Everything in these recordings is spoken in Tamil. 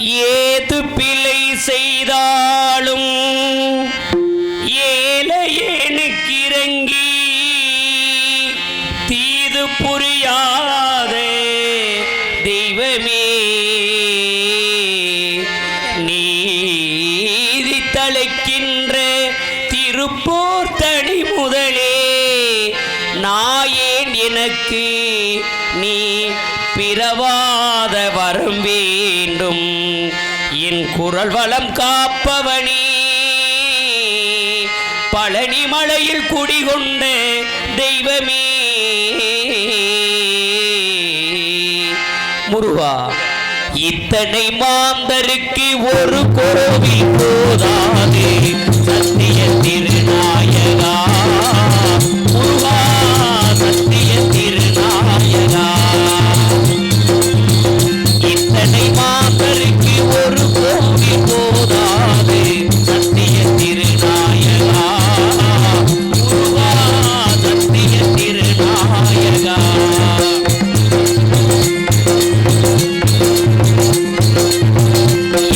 ஏது பிழை செய்தாலும் ஏழையேனுக்கு இறங்கி தீது புரியாத தெய்வமே நீதி தழைக்கின்ற திருப்போர் தனி முதலே நாயேன் எனக்கு நீ பிறவாத வரம் வேண்டும் என் குரல் வளம் காப்பவனே பழனி மலையில் குடிகொண்ட தெய்வமே முருகா இத்தனை மாந்தருக்கு ஒரு கோவில் போதாது சத்திய திருநாயகா முருகா சத்திய திருநாயகா இத்தனை மாந்தருக்கு ஒரு கோவில் போதாது சத்திய திருநாயகா முருகா சத்திய திருநாயகா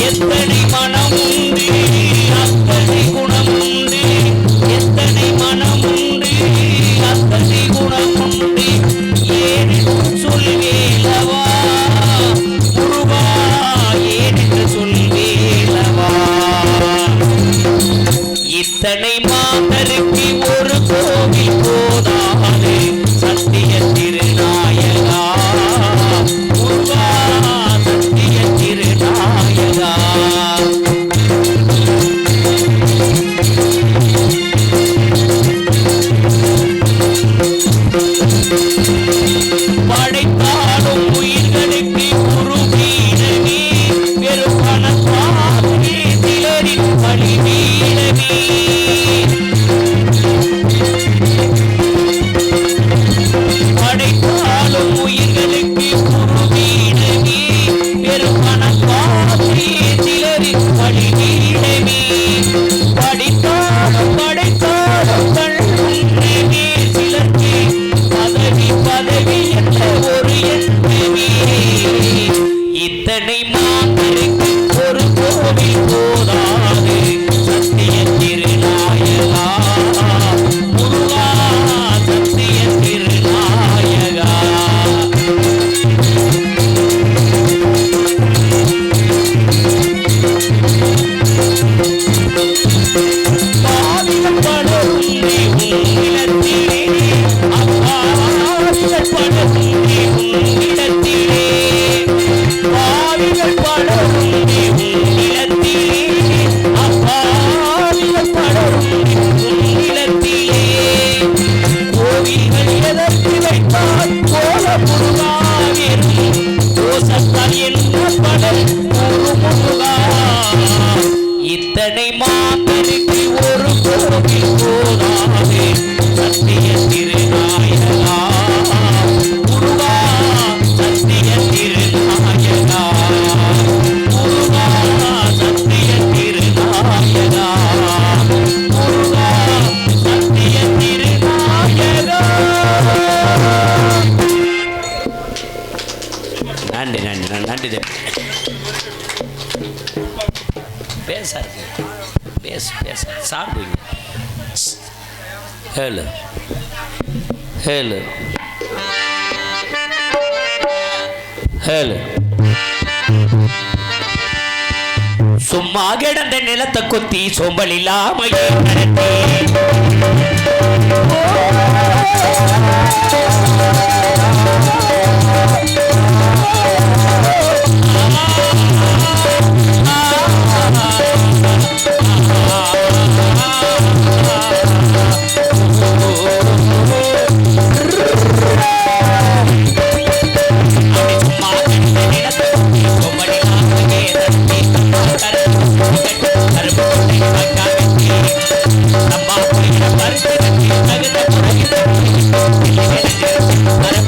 எத்தனை மனம் உண்டு அத்தனை குணம் உண்டு எத்தனை மனம் உண்டு அத்தனை குணம் உண்டு ஏனென்று சொல்வேலவா முருகா ஏனென்று சொல்வேலவா இத்தனை மாந்தருக்கு ஒரு கோவில் போதாது சத்திய திருநாயகா முருகா சத்திய திருநாயகா படைத்தாலும் உயிர்களுக்கு குருவீரமே பெரும் பணத்தாலே சிலரின் பலிவீரமே படைத்தாலும் உயிர்களுக்கு குருவீரமே பெரும் பணத்தாலே சிலரின் பலிவீரமே படித்தாலும் படைத்தாலும் கண்ணுமே சிலருக்கு பதவி பதவி என்ற ஒரு எண்ணமே இத்தனை மாந்தருக்கு ஒரு கோவில் போதாது சத்திய திருநாயகா முருகா சத்திய திருநாயகா பாவிகள் பலரும் உன்னிடத்திலே அப்பாவிகள் பலரும் உன்னிடத்திலே பாவிகள் பலரும் உன்னிடத்திலே அப்பாவிகள் பலரும் உன்னிடத்திலே கோவில்கள் எதற்கு வைத்தால் கோல முருகாவிரும் கோசத்தால் என்ன படல் ஒரு முருகா இத்தனை மாந்தருக்கு ஒரு கோவில் போதாது சத்திய திருநாயகா முருகா சத்திய திருநாயகா முருகா சத்திய திருநாயகா முருகா சத்திய திருநாயகா நன்றி நன்றி நன்றி பேசாரு பேசு பேச சாப்பிடுவீங்க ஹேளு ஹேளு ஹேளு சும்மா கிடந்த நிலத்தை கொத்தி சோம்பல் இல்லாமையே நடத்தி கருப்பு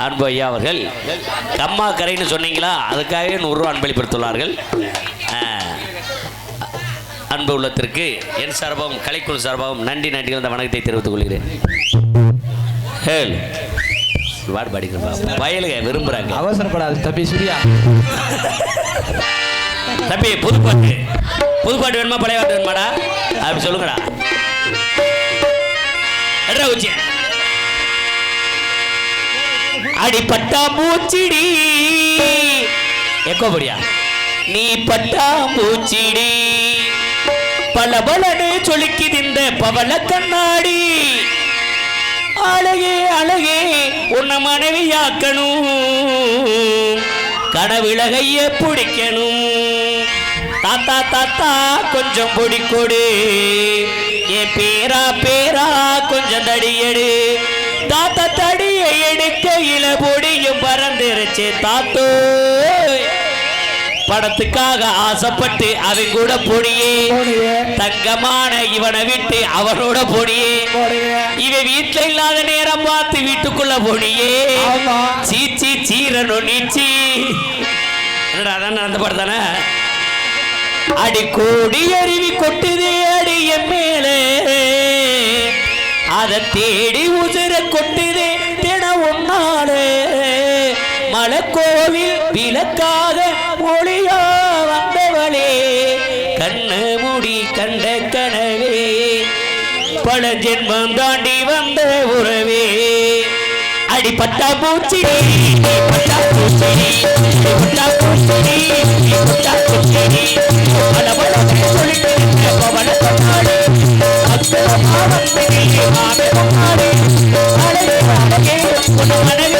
அன்பு ஐயா அவர்கள் கம்மா கரைன்னு சொன்னீங்களா, அதுக்காகவே 100 ரூபா அன்பளிப்படுத்துள்ளார்கள். அன்பு உள்ளத்திற்கு என் சார்பாகவும் கலைக்குழு சார்பாகவும் நன்றி அந்த வணக்கத்தை தெரிவித்துக் கொள்கிறேன். வாடு படிக்கிறேன் வயலுக விரும்புகிறாங்க. அவசரப்படாது தம்பி சூர்யா. தம்பி புதுப்பாட்டு வேணுமா பழைய பாட்டு வேணுமாடா அப்படி சொல்லுங்கடா. அடிப்பட்டா பூச்சிடி எக்கோபடியா நீ பட்டா பூச்சிடி பலபலன்னு சொல்லிக்குது இந்த பவள கண்ணாடி. அழகே அழகே உன்னை மனைவியாக்கணும், கனவிலகைய பிடிக்கணும். தாத்தா தாத்தா கொஞ்சம் பொடி கொடு, என் பேரா பேரா கொஞ்சம் தடியடு. தாத்தா தடியை எடுக்கையில பொடியும் பறந்துருச்சு தாத்தோ. படத்துக்காக ஆசைப்பட்டு அவன் கூட பொடியே, தங்கமான இவனை விட்டு அவனோட பொடியே. இவன் வீட்டுல இல்லாத நேரம் பார்த்து வீட்டுக்குள்ள பொடியே. சீச்சி சீரனும் நீச்சி அதான் அந்த படம் தானே. அடி கோடி அருவி கொட்டுதே அடிய மேலே, அதை தேடி உசிர கொட்டுதே தின ஒன்னாலே. மலைக்கோவில் விளக்காக ஒளியா வந்தவளே, கண்ணு முடி கண்ட கனவே, பல ஜென்மம் தாண்டி வந்த உறவே. அடிப்பட்டா பூச்சி பட்டா பூச்சி பட்டா பூச்சி பட்டா பூச்சி பல பல சொல்லிட்டு பவள கொண்டாடி மனைவி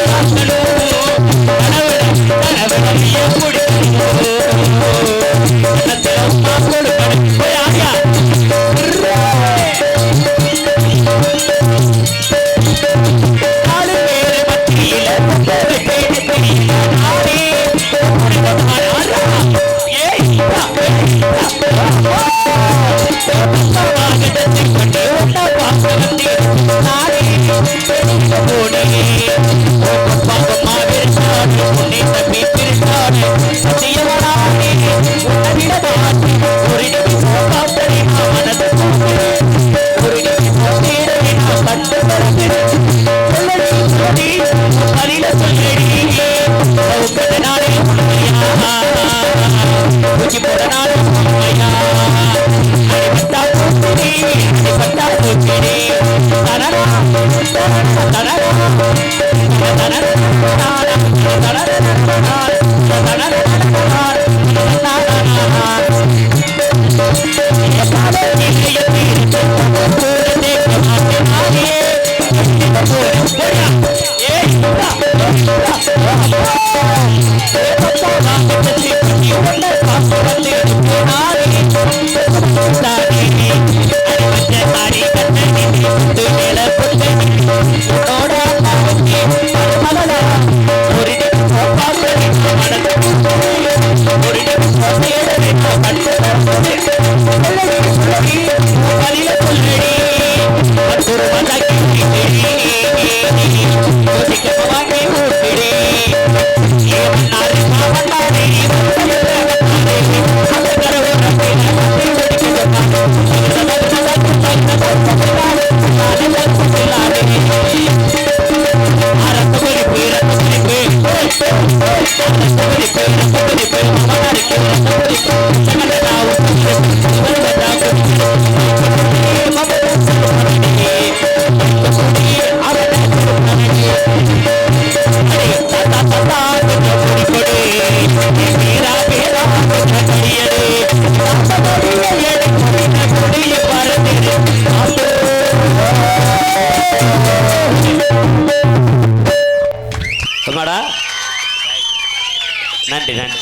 நன்றி நன்றி.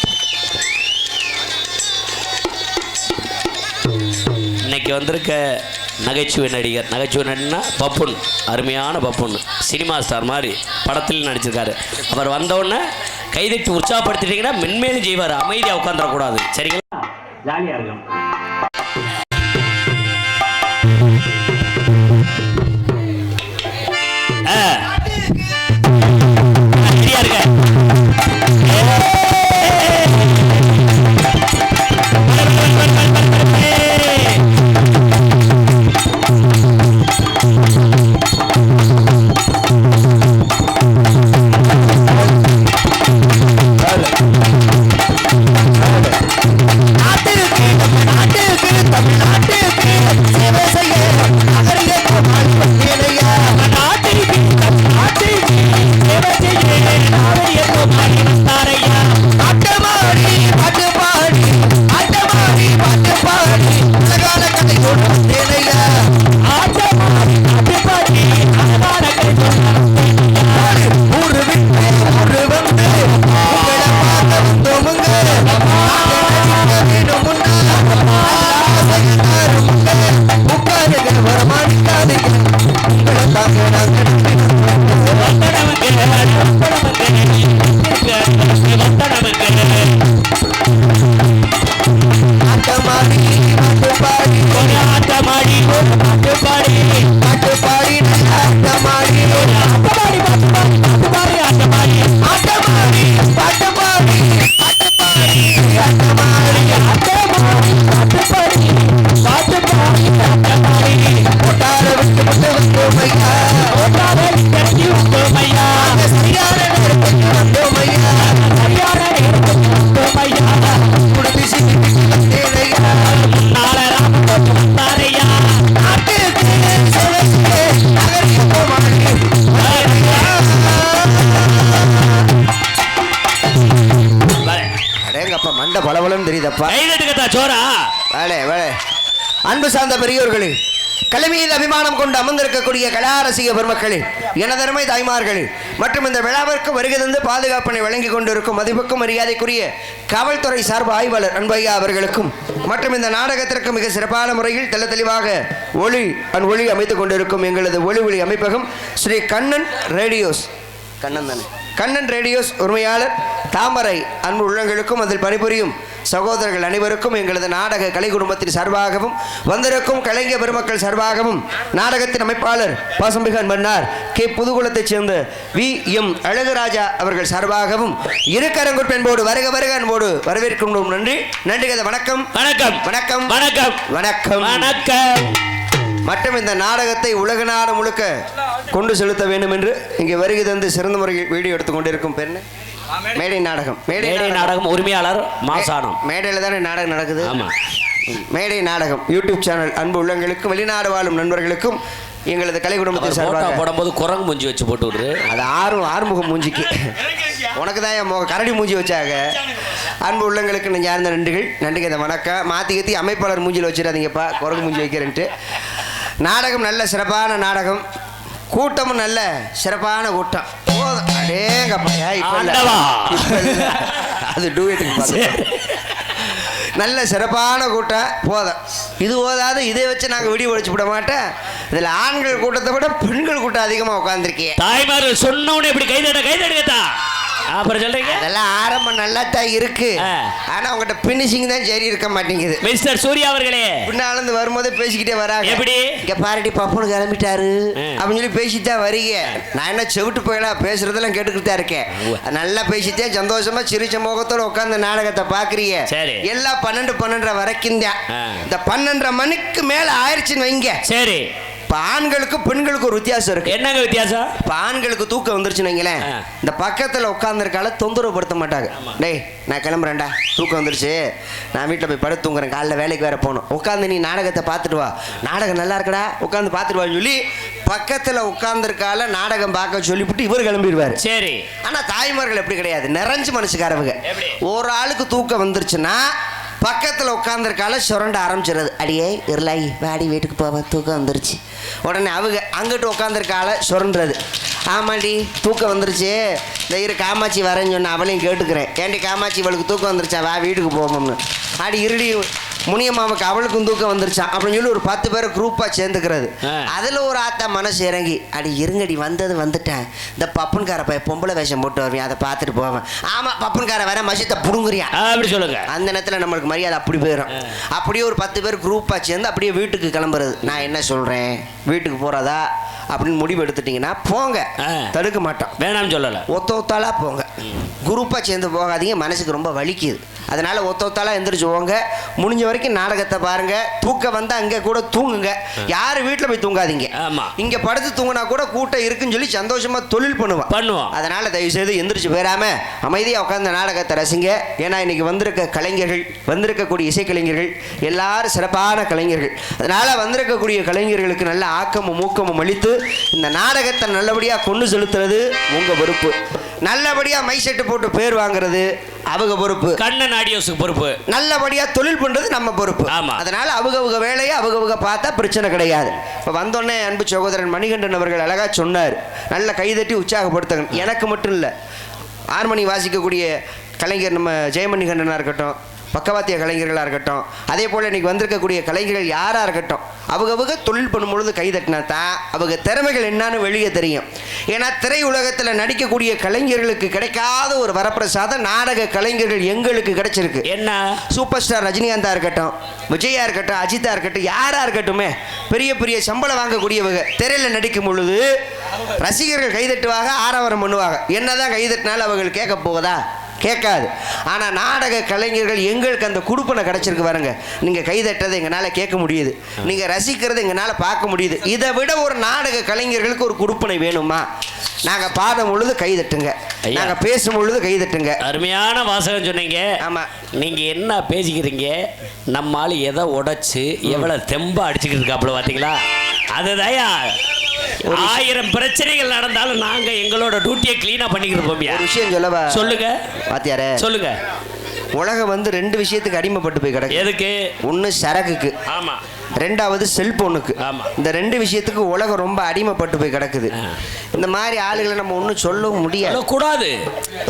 இன்னைக்கு வந்திருக்க நகைச்சுவை நடிகர்னா பப்புன், அருமையான பப்புன், சினிமா ஸ்டார் மாதிரி படத்தில் நடிச்சிருக்காரு. அவர் வந்தவுடனே கைதட்டி உற்சாகப்படுத்திட்டீங்கன்னா மென்மேலும் செய்வார், அமைதியாக உட்காந்துடக்கூடாது. சரிங்களா? ஜாலியாக இருக்கும். அன்பு சார்ந்த பெரியோர்களே, கலைமையில் அபிமானம் கொண்டு அமர்ந்திருக்கக்கூடிய கலாரசிக பெருமக்களே, எனதருமை தாய்மார்களே மற்றும் இந்த விழாவிற்கு வருகை தந்து பாதுகாப்பினை வழங்கி கொண்டிருக்கும் மதிப்புக்கும் மரியாதைக்குரிய காவல்துறை சார்பு ஆய்வாளர் அன்பையா அவர்களுக்கும் மற்றும் இந்த நாடகத்திற்கு மிக சிறப்பான முறையில் தெல்ல தெளிவாக ஒளி அமைத்துக் கொண்டிருக்கும் எங்களது ஒளி அமைப்பகம் ஸ்ரீ கண்ணன் ரேடியோஸ் கண்ணன் ரேடியோஸ் உரிமையாளர் தாமரை அன்பு உள்ளங்களுக்கும் அதில் பணிபுரியும் சகோதரர்கள் அனைவருக்கும் எங்களது நாடக கலை குடும்பத்தின் சார்பாகவும் வந்திருக்கும் கலைஞர் பெருமக்கள் சார்பாகவும் நாடகத்தின் அமைப்பாளர் பாசம்பிகான் மன்னார் கே புதுகுளத்தைச் சேர்ந்த வி.எம். அழகுராஜா அவர்கள் சார்பாகவும் இருக்கரங்குட் என்போடு வருக வருக என்போடு வரவேற்கும் நன்றி கதை வணக்கம் வணக்கம் வணக்கம் வணக்கம் வணக்கம் வணக்கம். மற்றும் இந்த நாடகத்தை உலக நாடு முழுக்க கொண்டு செலுத்த வேண்டும் என்று இங்கே வருகை தந்து சிறந்த முறையில் வீடியோ எடுத்துக் கொண்டிருக்கும் பெண் மேடை நாடகம் உரிமையாளர் மாசானம். மேடையில் தானே நாடகம் நடக்குது. மேடை நாடகம் யூடியூப் சேனல் அன்பு உள்ளங்களுக்கும் வெளிநாடு வாழும் நண்பர்களுக்கும் எங்களது கலை குடும்பத்தை சார்பாக போடும்போது குரங்கு மூஞ்சி வச்சு போட்டு விடுரு. அது ஆறுமுகம் மூஞ்சிக்கு உனக்கு தான் என் கரடி மூஞ்சி வச்சாங்க. அன்பு உள்ளங்களுக்கு நீங்கள் யார்ந்த நன்றிகள் இந்த வணக்கம். மாற்றி அமைப்பாளர் மூஞ்சியில் வச்சிடாதீங்கப்பா, குரங்கு மூஞ்சி வைக்கிறேன்ட்டு. நாடகம் நல்ல சிறப்பான நாடகம், கூட்டமும் நல்ல சிறப்பான கூட்டம். அடேங்கப்பா, அது டூயட்டுக்கு நல்ல சிறப்பான கூட்டம். போதும், இது போதாது, இதை வச்சு நாங்கள் விடிய ஒழிச்சு விட மாட்டேன். இதில் ஆண்கள் கூட்டத்தை விட பெண்கள் கூட்டம் அதிகமாக உட்காந்துருக்கேன். தாய்மார்கள் சொன்னவனே இப்படி கைதடுக்கத்தா அப்புறம் சொல்றீங்க. அதெல்லாம் ஆரம்பம் நல்லா தான் இருக்கு, ஆனா உங்ககிட்ட பினிஷிங் தான் சரி இருக்க மாட்டேங்குது. மிஸ்டர் சூர்யா அவர்களே, பின்னாலேருந்து வரும்போது பேசிக்கிட்டே வராங்க. எப்படி இங்க பாரடி பப்புனு கிளம்பிட்டாரு அப்படின்னு சொல்லி பேசிட்டு தான் வரீங்க. நான் என்ன செவிட்டு போயலாம், பேசுறதெல்லாம் கேட்டுக்கிட்டு தான் இருக்கேன். நல்லா பேசிட்டே சந்தோஷமா சிரிச்ச முகத்தோட உட்காந்து நாடகத்தை பாக்குறீங்க. எல்லாம் 12 வரைக்கும் தான். இந்த 12:30 மணிக்கு மேல ஆயிடுச்சுன்னு வைங்க. சரி, ஆண்களுக்கு பெண்களுக்கு ஒரு வித்தியாசம் இருக்கு. என்னங்க வித்தியாசம்? இப்ப ஆண்களுக்கு தூக்கம் வந்துருச்சுன்னு வைங்களேன், இந்த பக்கத்துல உட்காந்துருக்கால தொந்தரவு படுத்த மாட்டாங்க. டேய் நான் கிளம்புறேன்டா, தூக்கம் வந்துருச்சு, நான் வீட்டில் போய் படுத்து தூங்குறேன், காலைல வேலைக்கு வேற போகணும், உட்காந்து நீ நாடகத்தை பார்த்துட்டு வா, நாடகம் நல்லா இருக்கடா, உட்காந்து பார்த்துட்டு வான்னு சொல்லி பக்கத்துல உட்காந்துருக்கால நாடகம் பார்க்க சொல்லிவிட்டு இவர் கிளம்பிடுவாரு. சரி, ஆனா தாய்மார்கள் எப்படி கிடையாது, நிறைஞ்சு மனசுக்காரவங்க. ஒரு ஆளுக்கு தூக்கம் வந்துருச்சுன்னா பக்கத்தில் உட்காந்துருக்கால சுரண்ட ஆரம்பிச்சிடுறது. அடியே இருளாயி வாடி வீட்டுக்கு போவேன், தூக்கம் வந்துருச்சு. உடனே அவங்க அங்கிட்டு உட்காந்துருக்கால சுரண்டுறது. ஆமாடி தூக்கம் வந்துருச்சு, இந்த இரு காமாட்சி வரேன்னு சொன்ன அவளையும் கேட்டுக்கிறேன். ஏன்டி காமாட்சி இவளுக்கு தூக்கம் வந்துருச்சா, வா வீட்டுக்கு போவோம்னு. அடி இருடி முனியம்மாவுக்கு அவளுக்கும் தூக்கம் வந்துருச்சான் அப்படின்னு சொல்லி ஒரு 10 பேரை குரூப்பாக சேர்ந்துக்கிறது. அதில் ஒரு ஆத்தா மனசு இறங்கி, அடி இருங்கடி வந்துட்டேன், இந்த பப்புன்கார பையன் பொம்பளை வேஷம் போட்டு வருவேன், அதை பார்த்துட்டு போவேன். ஆமாம் பப்புன்கார வர மசித்தை புடுங்குறியா அப்படி சொல்லுங்க. அந்த நேரத்தில் நம்மளுக்கு மரியாதை அப்படி போயிடும். அப்படியே ஒரு 10 பேர் குரூப்பாக சேர்ந்து அப்படியே வீட்டுக்கு கிளம்புறது. நான் என்ன சொல்கிறேன், வீட்டுக்கு போகிறதா அப்படின்னு முடிவு எடுத்துட்டீங்கன்னா போங்க, தடுக்க மாட்டோம். வேணாம்னு சொல்லல, ஒத்தாளா போங்க. குரூப்பா சேர்ந்து போகாதீங்க, மனசுக்கு ரொம்ப வலிக்குது. அதனால ஒத்தாளா எந்திரிச்சு போங்க. முடிஞ்ச வரைக்கும் நாடகத்தை பாருங்க. தூக்கம் வந்தா அங்க கூட தூங்குங்க. யாரு வீட்டுல போய் தூங்காதீங்க. இங்க படுத்து தூங்கினா கூட கூட்டம் இருக்குன்னு சொல்லி சந்தோஷமா தொழில் பண்ணுவோம். அதனால தயவு செய்து எந்திரிச்சு போயிடாம அமைதியா உட்கார்ந்து நாடகத்தை ரசிங்க. ஏன்னா இன்னைக்கு வந்திருக்க கலைஞர்கள், வந்திருக்கக்கூடிய இசைக்கலைஞர்கள் எல்லாரும் சிறப்பான கலைஞர்கள். அதனால வந்திருக்கக்கூடிய கலைஞர்களுக்கு நல்ல ஆக்கமும் ஊக்கமும் அளித்து இந்த நாடகத்தை நல்லபடியா கொண்டு செலுத்துறது உங்க பொறுப்பு. நல்லபடியா மை செட்டு போட்டு பேர் வாங்குறது அவங்க பொறுப்பு. கண்ணன் ஆடியோஸுக்கு பொறுப்பு. நல்லபடியா தொழில் பண்றது நம்ம பொறுப்பு. அதனால அவங்க வேலையை அவங்க பார்த்தா பிரச்சனை கிடையாது. இப்ப வந்தோடனே அன்பு சகோதரன் மணிகண்டன் அவர்கள் அழகா சொன்னார். நல்ல கைதட்டி உற்சாகப்படுத்துங்க. எனக்கு மட்டும் இல்ல, ஹார்மோனி வாசிக்கக்கூடிய கலைஞர் நம்ம ஜெயமணிகண்டனா இருக்கட்டும், பக்கவாத்திய கலைஞர்களாக இருக்கட்டும், அதே போல் இன்றைக்கி வந்திருக்கக்கூடிய கலைஞர்கள் யாராக இருக்கட்டும், அவங்க தொழில் பண்ணும்பொழுது கைதட்டினா தான் அவங்க திறமைகள் என்னன்னு வெளியே தெரியும். ஏன்னா திரையுலகத்தில் நடிக்கக்கூடிய கலைஞர்களுக்கு கிடைக்காத ஒரு வரப்பிரசாதம் நாடக கலைஞர்கள் எங்களுக்கு கிடைச்சிருக்கு. என்ன? சூப்பர் ஸ்டார் ரஜினிகாந்தா இருக்கட்டும், விஜயா இருக்கட்டும், அஜித்தா இருக்கட்டும், யாராக இருக்கட்டுமே, பெரிய பெரிய சம்பளம் வாங்கக்கூடியவங்க திரையில் நடிக்கும் பொழுது ரசிகர்கள் கைதட்டுவாங்க, ஆரவாரம் பண்ணுவாங்க. என்னதான் கைதட்டினாலும் அவங்களுக்கு கேட்க போகுதா? கேட்காது. ஆனால் நாடக கலைஞர்கள் எங்களுக்கு அந்த குடுப்பனை கிடச்சிருக்கு பாருங்க. நீங்கள் கைதட்டதை எங்களால் கேட்க முடியுது, நீங்கள் ரசிக்கிறதை எங்களால் பார்க்க முடியுது. இதை விட ஒரு நாடக கலைஞர்களுக்கு ஒரு குடுப்பனை வேணுமா? நாங்கள் பாடும் பொழுது கைதட்டுங்க, நாங்கள் பேசும் பொழுது கைதட்டுங்க. அருமையான வாசகம் சொன்னீங்க. ஆமாம், நீங்கள் என்ன பேசிக்கிறீங்க? நம்மால் எதை உடைச்சு எவ்வளோ தெம்பா அடிச்சுக்கிட்டு இருக்காப்புல பார்த்தீங்களா? அதுதாயா 1000 பிரச்சனைகள் நடந்தாலும் நாங்க எங்களோட டியூட்டியை கிளீனா பண்ணிக்கிட்டு இருப்போம். ஒரு விஷயம் சொல்லவா? சொல்லுங்க பாத்தியாரே, சொல்லுங்க. உலகம் 2 விஷயத்துக்கு அடிமைப்பட்டு போய் கிடக்கு. எதுக்கு? ஒன்று சரக்குக்கு, ஆமா. ரெண்டாவது செல்போனுக்கு. ஆமா. இந்த 2 விஷயத்துக்கு உலகம் ரொம்ப அடிமைப்பட்டு போய் கிடக்குது. இந்த மாதிரி ஆளுகளை நம்ம ஒன்றும் சொல்லவும் முடியாது, கூடாது.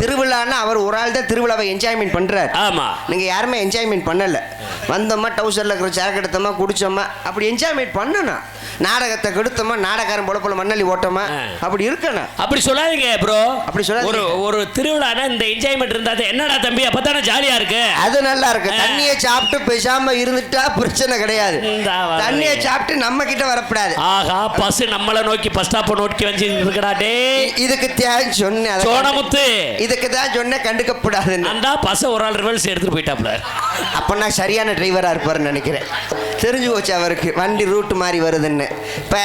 திருவிழான்னா அவர் ஒரு ஆள் தான் திருவிழாவை என்ஜாய்மெண்ட் பண்றாரு. ஆமா, நீங்க யாருமே என்ஜாய்மெண்ட் பண்ணல. வந்தோமா, டவுசர்ல இருக்கிற சரக்கு எடுத்தோமா, குடிச்சோமா, அப்படி என்ஜாய்மெண்ட் பண்ணணும். நாடகத்தை கெடுத்தோமா, நாடகாரன் போல மண்ணலி ஓட்டோமா, அப்படி இருக்கணும். அப்படி சொல்லாதீங்க ப்ரோ, அப்படி சொல்லாதீங்க. ஒரு திருவிழானா இந்த என்ஜாய்மெண்ட் இருந்தா என்னடா தம்பி, அப்பதானே ஜாலியா இருக்கு. அது நல்லா இருக்கு. தண்ணியை சாப்பிட்டு பேசாம இருந்துட்டா பிரச்சனை கிடையாது. தண்ணியை சாப்பிட்டு நம்ம கிட்ட வரப்படாது. ஆகா, பஸ் நம்மள நோக்கி பஸ் ஸ்டாப் நோக்கி வந்து இருக்கடா. டேய், இதுக்கு தான் சொன்னேன் சோனமுத்து, இதுக்கு தான் சொன்னேன் கண்டுக்கப்படாது. அந்த பஸ் ஒரு ஆள் ரிவர்ஸ் எடுத்துட்டு போயிட்டாப்ல. அப்ப நான் சரியான டிரைவரா இருப்பாருன்னு நினைக்கிறேன். தெரிஞ்சு போச்சு அவருக்கு வண்டி ரூட் மாதிரி வருதுன்னு. இப்ப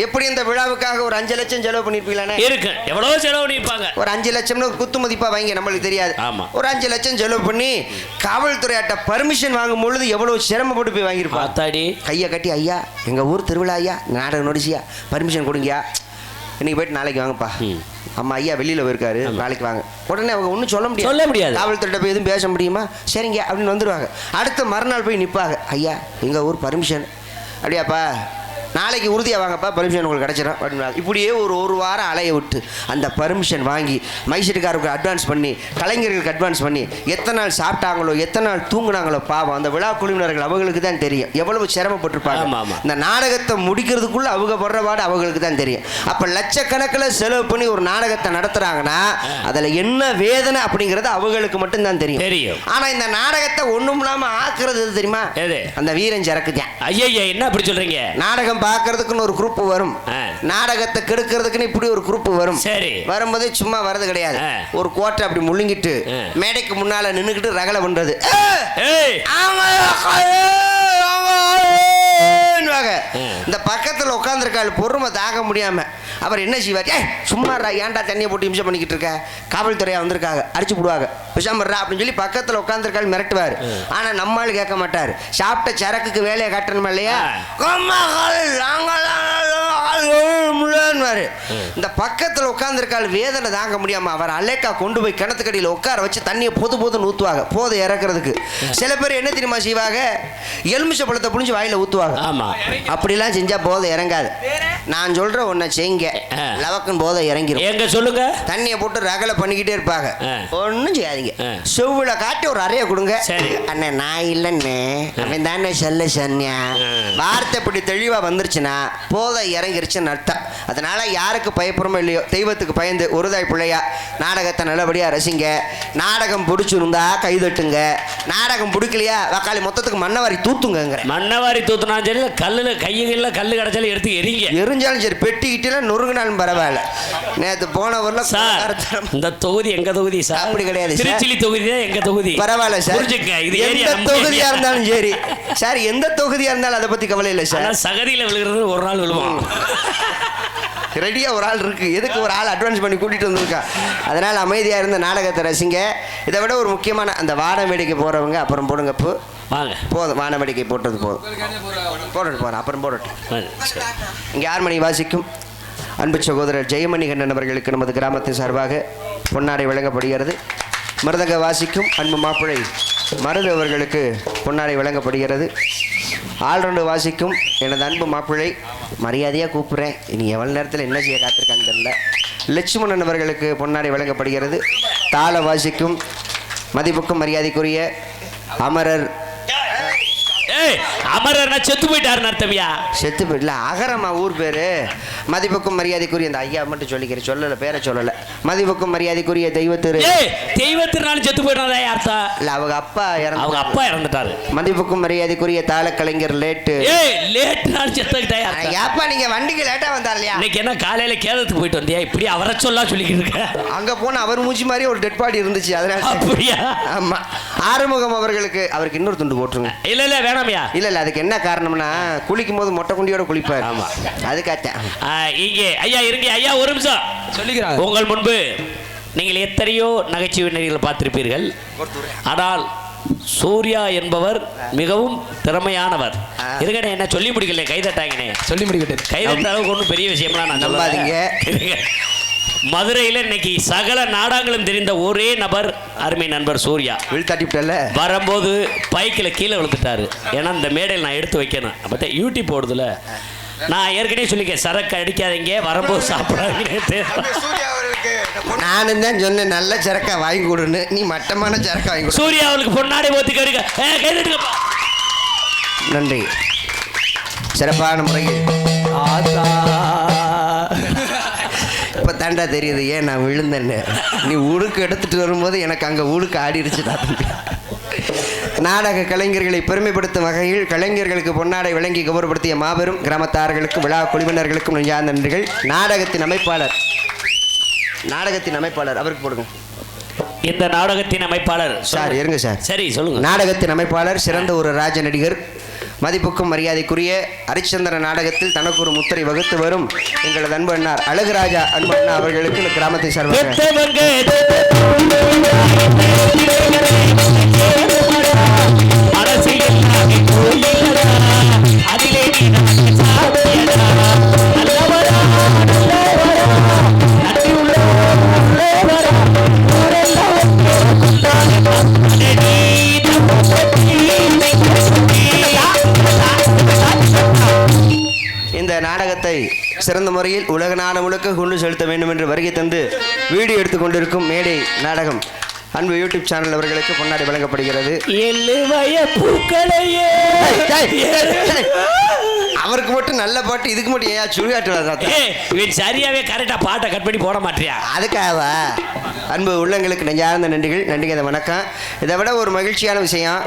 எப்படி இந்த விழாவுக்காக ஒரு 5 லட்சம் செலவு பண்ணிருப்பீங்களா? இருக்கு, எவ்வளவு செலவு பண்ணிருப்பாங்க. ஒரு 5 லட்சம்னு ஒரு குத்து மதிப்பா வாங்கி நம்மளுக்கு தெரியாது. ஆமா, ஒரு 5 லட்சம் செலவு பண்ணி காவல்துறையாட்ட பர்மிஷன் வாங்கும் பொழுது எவ்வளவு சிரமப்பட்டு போய் வாங்கியிருப்பாங்க. கையை கட்டி, ஐயா எங்க ஊர் திருவிழா, ஐயா நாடகம் நடிச்சியா, பர்மிஷன் கொடுங்கயா, இன்னைக்கு போயிட்டு நாளைக்கு வாங்கப்பா. அம்மா ஐயா வெளியில் போயிருக்காரு, நாளைக்கு வாங்க. உடனே அவங்க ஒன்றும் சொல்ல முடியாது. காவல்துறை போய் எதுவும் பேச முடியுமா? சரிங்க அப்படின்னு வந்துடுவாங்க. அடுத்த மறுநாள் போய் நிற்பாங்க. ஐயா எங்கள் ஊர் பர்மிஷன். அப்படியாப்பா, நாளைக்கு உறுதியாக வாங்கப்பா, பர்மிஷன் உங்களுக்கு கிடச்சிடும் அப்படின்னா. இப்படியே ஒரு வாரம் அலைய விட்டு அந்த பர்மிஷன் வாங்கி மைசெட்டுக்காரருக்கு அட்வான்ஸ் பண்ணி, கலைஞர்களுக்கு அட்வான்ஸ் பண்ணி, எத்தனை நாள் சாப்பிட்டாங்களோ, எத்தனை நாள் தூங்குனாங்களோ பாவம் அந்த விழா குழுவினர்கள் அவங்களுக்கு தான் தெரியும் எவ்வளவு சிரமப்பட்டிருப்பாங்க. இந்த நாடகத்தை முடிக்கிறதுக்குள்ள அவங்க படுற பாடு அவங்களுக்கு தான் தெரியும். அப்போ லட்சக்கணக்கில் செலவு பண்ணி ஒரு நாடகத்தை நடத்துறாங்கன்னா அதில் என்ன வேதனை அப்படிங்கிறது அவங்களுக்கு மட்டும்தான் தெரியும். ஆனால் இந்த நாடகத்தை ஒன்றும் இல்லாமல் ஆக்குறது தெரியுமா? அந்த வீரன் சரக்கு தான். ஐயா என்ன அப்படி சொல்றீங்க? நாடகம் பார்க்கறதுக்குன்னு ஒரு குரூப் வரும், நாடகத்தை கெடுக்கிறதுக்குன்னு இப்படி ஒரு குரூப் வரும். சரி, வரும்போதே சும்மா வரது கிடையாது. ஒரு கோட்டை அப்படி முழுங்கிட்டு மேடைக்கு முன்னால நின்னுக்கிட்டு ரகலை பண்றது. இந்த பக்கத்துல உட்காந்துருக்காள் பொறுமை தாங்க முடியாம அவர் என்ன செய்வார்? சும்மா ஏன்டா தண்ணியை போட்டு இம்சம் பண்ணிக்கிட்டு இருக்க, காவல்துறையா வந்திருக்காங்க, அடிச்சு போடுவாங்க, விஷாமர்றா அப்படின்னு சொல்லி பக்கத்துல உட்காந்துருக்காள் மிரட்டுவார். ஆனா நம்மால் கேட்க மாட்டார். சாப்பிட்ட சரக்குக்கு வேலையை காட்டணுமா இல்லையா? இந்த பக்கத்துல உட்காந்துருக்காள் வேதனை தாங்க முடியாம அவர் அலேக்கா கொண்டு போய் கிணத்துக்கடியில் உட்கார வச்சு தண்ணியை பொது ஊத்துவாங்க. போதை இறக்குறதுக்கு சில பேர் என்ன தெரியுமா செய்வாங்க? எலுமிச்சை பழத்தை புளிஞ்சு வாயில ஊத்துவாங்க. ஆமா, அப்படிலாம் செஞ்சா போதை இறங்காது. நான் சொல்ற ஒன்ன செய்யுங்க, லவக்கன் போதை இறங்கிரும். எங்க சொல்லுங்க. தண்ணியை போட்டு ரகலை பண்ணிக்கிட்டே இருப்பாங்க. ஒன்னும் செய்யாதீங்க, செவ்வில காட்டி ஒரு அறைய கொடுங்க. அண்ணே நான் இல்லைன்னு அவன் தானே செல்ல சன்யா. வார்த்தை இப்படி தெளிவா வந்துருச்சுன்னா போதை இறங்கிருச்சுன்னு அர்த்தம். அதனால யாருக்கு பயப்படுறோமோ இல்லையோ தெய்வத்துக்கு பயந்து ஒருதாய் பிள்ளையா நாடகத்தை நல்லபடியாக ரசிங்க. நாடகம் பிடிச்சிருந்தா கைதட்டுங்க, நாடகம் பிடிக்கலையா வக்காளி மொத்தத்துக்கு மண்ணவாரி தூத்துங்கிற. மண்ணவாரி தூத்துனாலும் சரி, கல்லில் கையில் கல் கிடச்சாலும் எடுத்து எரிஞ்சாலும் சரி, பெட்டிக்கிட்டு நொறுங்கினாலும் பரவாயில்ல. நேற்று போன ஊர்ல சார் இந்த தொகுதி எங்க தொகுதி சார்? அப்படி கிடையாது, திருச்சிலி தொகுதி தான் எங்க தொகுதி. பரவாயில்ல சார், இது எந்த தொகுதியா இருந்தாலும் சரி சார், எந்த தொகுதியா இருந்தாலும் அதை பத்தி கவலை இல்லை சார். சகதியில விழுகிறது ஒரு நாள் விழுவோம். ரெடியா ஒரு ஆள் இருக்கு, எதுக்கு ஒரு ஆள் அட்வான்ஸ் பண்ணி கூட்டிட்டு வந்திருக்கா. அதனால அமைதியா இருந்த நாடகத்தை ரசிங்க. இதை விட ஒரு முக்கியமான அந்த வான வேடிக்கை போறவங்க அப்புறம் போடுங்க. இப்போ வாங்க, போதும், வான வேடிக்கை போட்டது போதும், போட்டுட்டு போறேன், அப்புறம் போடட்டும். இங்கே ஆர்மணி வாசிக்கும் அன்பு சகோதரர் ஜெயமணி கண்ணன் அவர்களுக்கு நமது கிராமத்தின் சார்பாக பொன்னாடை வழங்கப்படுகிறது. மிருதங்க வாசிக்கும் அன்பு மாப்பிள்ளை மருது அவர்களுக்கு பொன்னாடை வழங்கப்படுகிறது. ஆல்ரவுண்டு வாசிக்கும் எனது அன்பு மாப்பிள்ளை மரியாதையாக கூப்பிட்றேன், இனி எவ்வளோ நேரத்தில் என்ன செய்ய காத்திருக்காங்க தெரியல, லட்சுமணன் அவர்களுக்கு பொன்னாடை வழங்கப்படுகிறது. தாள வாசிக்கும் மதிப்புக்கும் மரியாதைக்குரிய அமரர். அமரர்னா செத்து போயிட்டாருன்னு அர்த்தமியா? செத்து போயிடல, அகரமா ஊர் பேரு. மதிப்புக்கும் மரியாதைக்குரிய இந்த ஐயா மட்டும் சொல்லிக்கிறேன், சொல்லலை, பேரை சொல்லலை. மதிப்புக்கும் மரியாதைக்குரிய தெய்வத்திரு. தெய்வத்திருநாளும் செத்து போயிட்டாரா அர்த்தம் இல்லை, அவங்க அப்பா இறந்துட்டாரு. மதிப்புக்கும் மரியாதைக்குரிய தாள கலைஞர் லேட்டு. ஏப்பா நீங்க வண்டிக்கு லேட்டா வந்தார் இல்லையா? இன்னைக்கு என்ன காலையில கேதத்துக்கு போயிட்டு வந்தியா? இப்படி அவரை சொல்லா சொல்லிக்கிட்டு இருக்க. அங்க போன அவர் மூஞ்சி மாதிரி ஒரு டெட் பாடி இருந்துச்சு, அதனால. அப்படியா? ஆமா. ஆறுமுகம் அவர்களுக்கு அவருக்கு இன்னொரு துண்டு போட்டுருங்க. இல்ல வேணாமியா? இல்ல அதுக்கு என்ன காரணம்னா குளிக்கும் போது மொட்டை குண்டியோட குளிப்பார். ஆமா, அதுக்காக இங்கே ஐயா இருங்க. ஐயா ஒரு நிமிஷம் சொல்லிக்கிறேன். உங்கள் முன்பு நீங்கள் எத்தனையோ நகைச்சுவை நடிகர்கள் பார்த்திருப்பீர்கள். ஆனால் சூர்யா என்பவர் மிகவும் திறமையானவர். இதுக்கட என்ன சொல்லி முடிக்கல, கைதட்டாங்கனே சொல்லி முடிக்கிட்டு. கைதட்ட அளவுக்கு ஒன்றும் பெரிய விஷயம்லாம் நான் நம்பாதீங்க. மதுரையில் இன்னைக்கு சகல நாடகங்களும் தெரிந்த ஒரே நபர் அருமை நண்பர் சூர்யா. விழுத்தாட்டிவிட்டல வரும்போது பைக்கில் கீழே விழுந்துட்டாரு. ஏன்னா இந்த மேடையில் நான் எடுத்து வைக்கணும். அப்போ யூடியூப் போடுதுல, நான் ஏற்கனவே சொல்லிக்கேன், சரக்கு அடிக்காதீங்க, வரும்போது சாப்பிடாதீங்க. நானும் தான் சொன்னேன் நல்ல சரக்கா வாங்கி கொடுன்னு, நீ மட்டமான சரக்கா வாங்கி கொடு. சூர்யா அவளுக்கு பொன்னாடை போத்துக்க. நன்றி. சிறப்பான முறையில் இப்போ தாண்டா தெரியுது ஏன் நான் விழுந்தேன்னு. நீ உடுக்கு எடுத்துட்டு வரும்போது எனக்கு அங்கே உடுக்கு ஆடிடுச்சுடா. நாடக கலைஞர்களை பெருமைப்படுத்தும் வகையில் கலைஞர்களுக்கு பொன்னாடை வழங்கி கௌரவப்படுத்திய மாபெரும் கிராமத்தார்களுக்கும் விழா குழுவினர்களுக்கும் நெஞ்சார்ந்த நன்றிகள். நாடகத்தின் அமைப்பாளர் அவருக்கு போடுங்க. இந்த நாடகத்தின் அமைப்பாளர் சார் இருங்க சார். சரி சொல்லுங்க. நாடகத்தின் அமைப்பாளர் சிறந்த ஒரு ராஜ நடிகர், மதிப்புக்கும் மரியாதைக்குரிய ஹரிச்சந்திர நாடகத்தில் தனக்கு ஒரு முத்திரை வகுத்து வரும் எங்களது அன்பு அண்ணார் அழகுராஜா அன்பு அண்ணா அவர்களுக்கு இந்த கிராமத்தை சார்பாக இந்த நாடகத்தை சிறந்த முறையில் உலக நாடு முழுக்க கொண்டு செலுத்த வேண்டும் என்று வருகை தந்து வீடியோ எடுத்துக்கொண்டிருக்கும் மேடை நாடகம் அன்பு யூடியூப் சேனல் அவர்களுக்கு பொன்னாடி வழங்கப்படுகிறது. அவருக்கு மட்டும் நல்ல பாட்டு, இதுக்கு மட்டும் ஏன் சுழியாட்டு சரியாவே கரெக்டா பாட்டை கட் பண்ணி போட மாட்டியா? அதுக்காக அன்பு உள்ளங்களுக்கு நெஞ்சார்ந்த நன்றிகள். நன்றிங்க, வணக்கம். இதை விட ஒரு மகிழ்ச்சியான விஷயம்,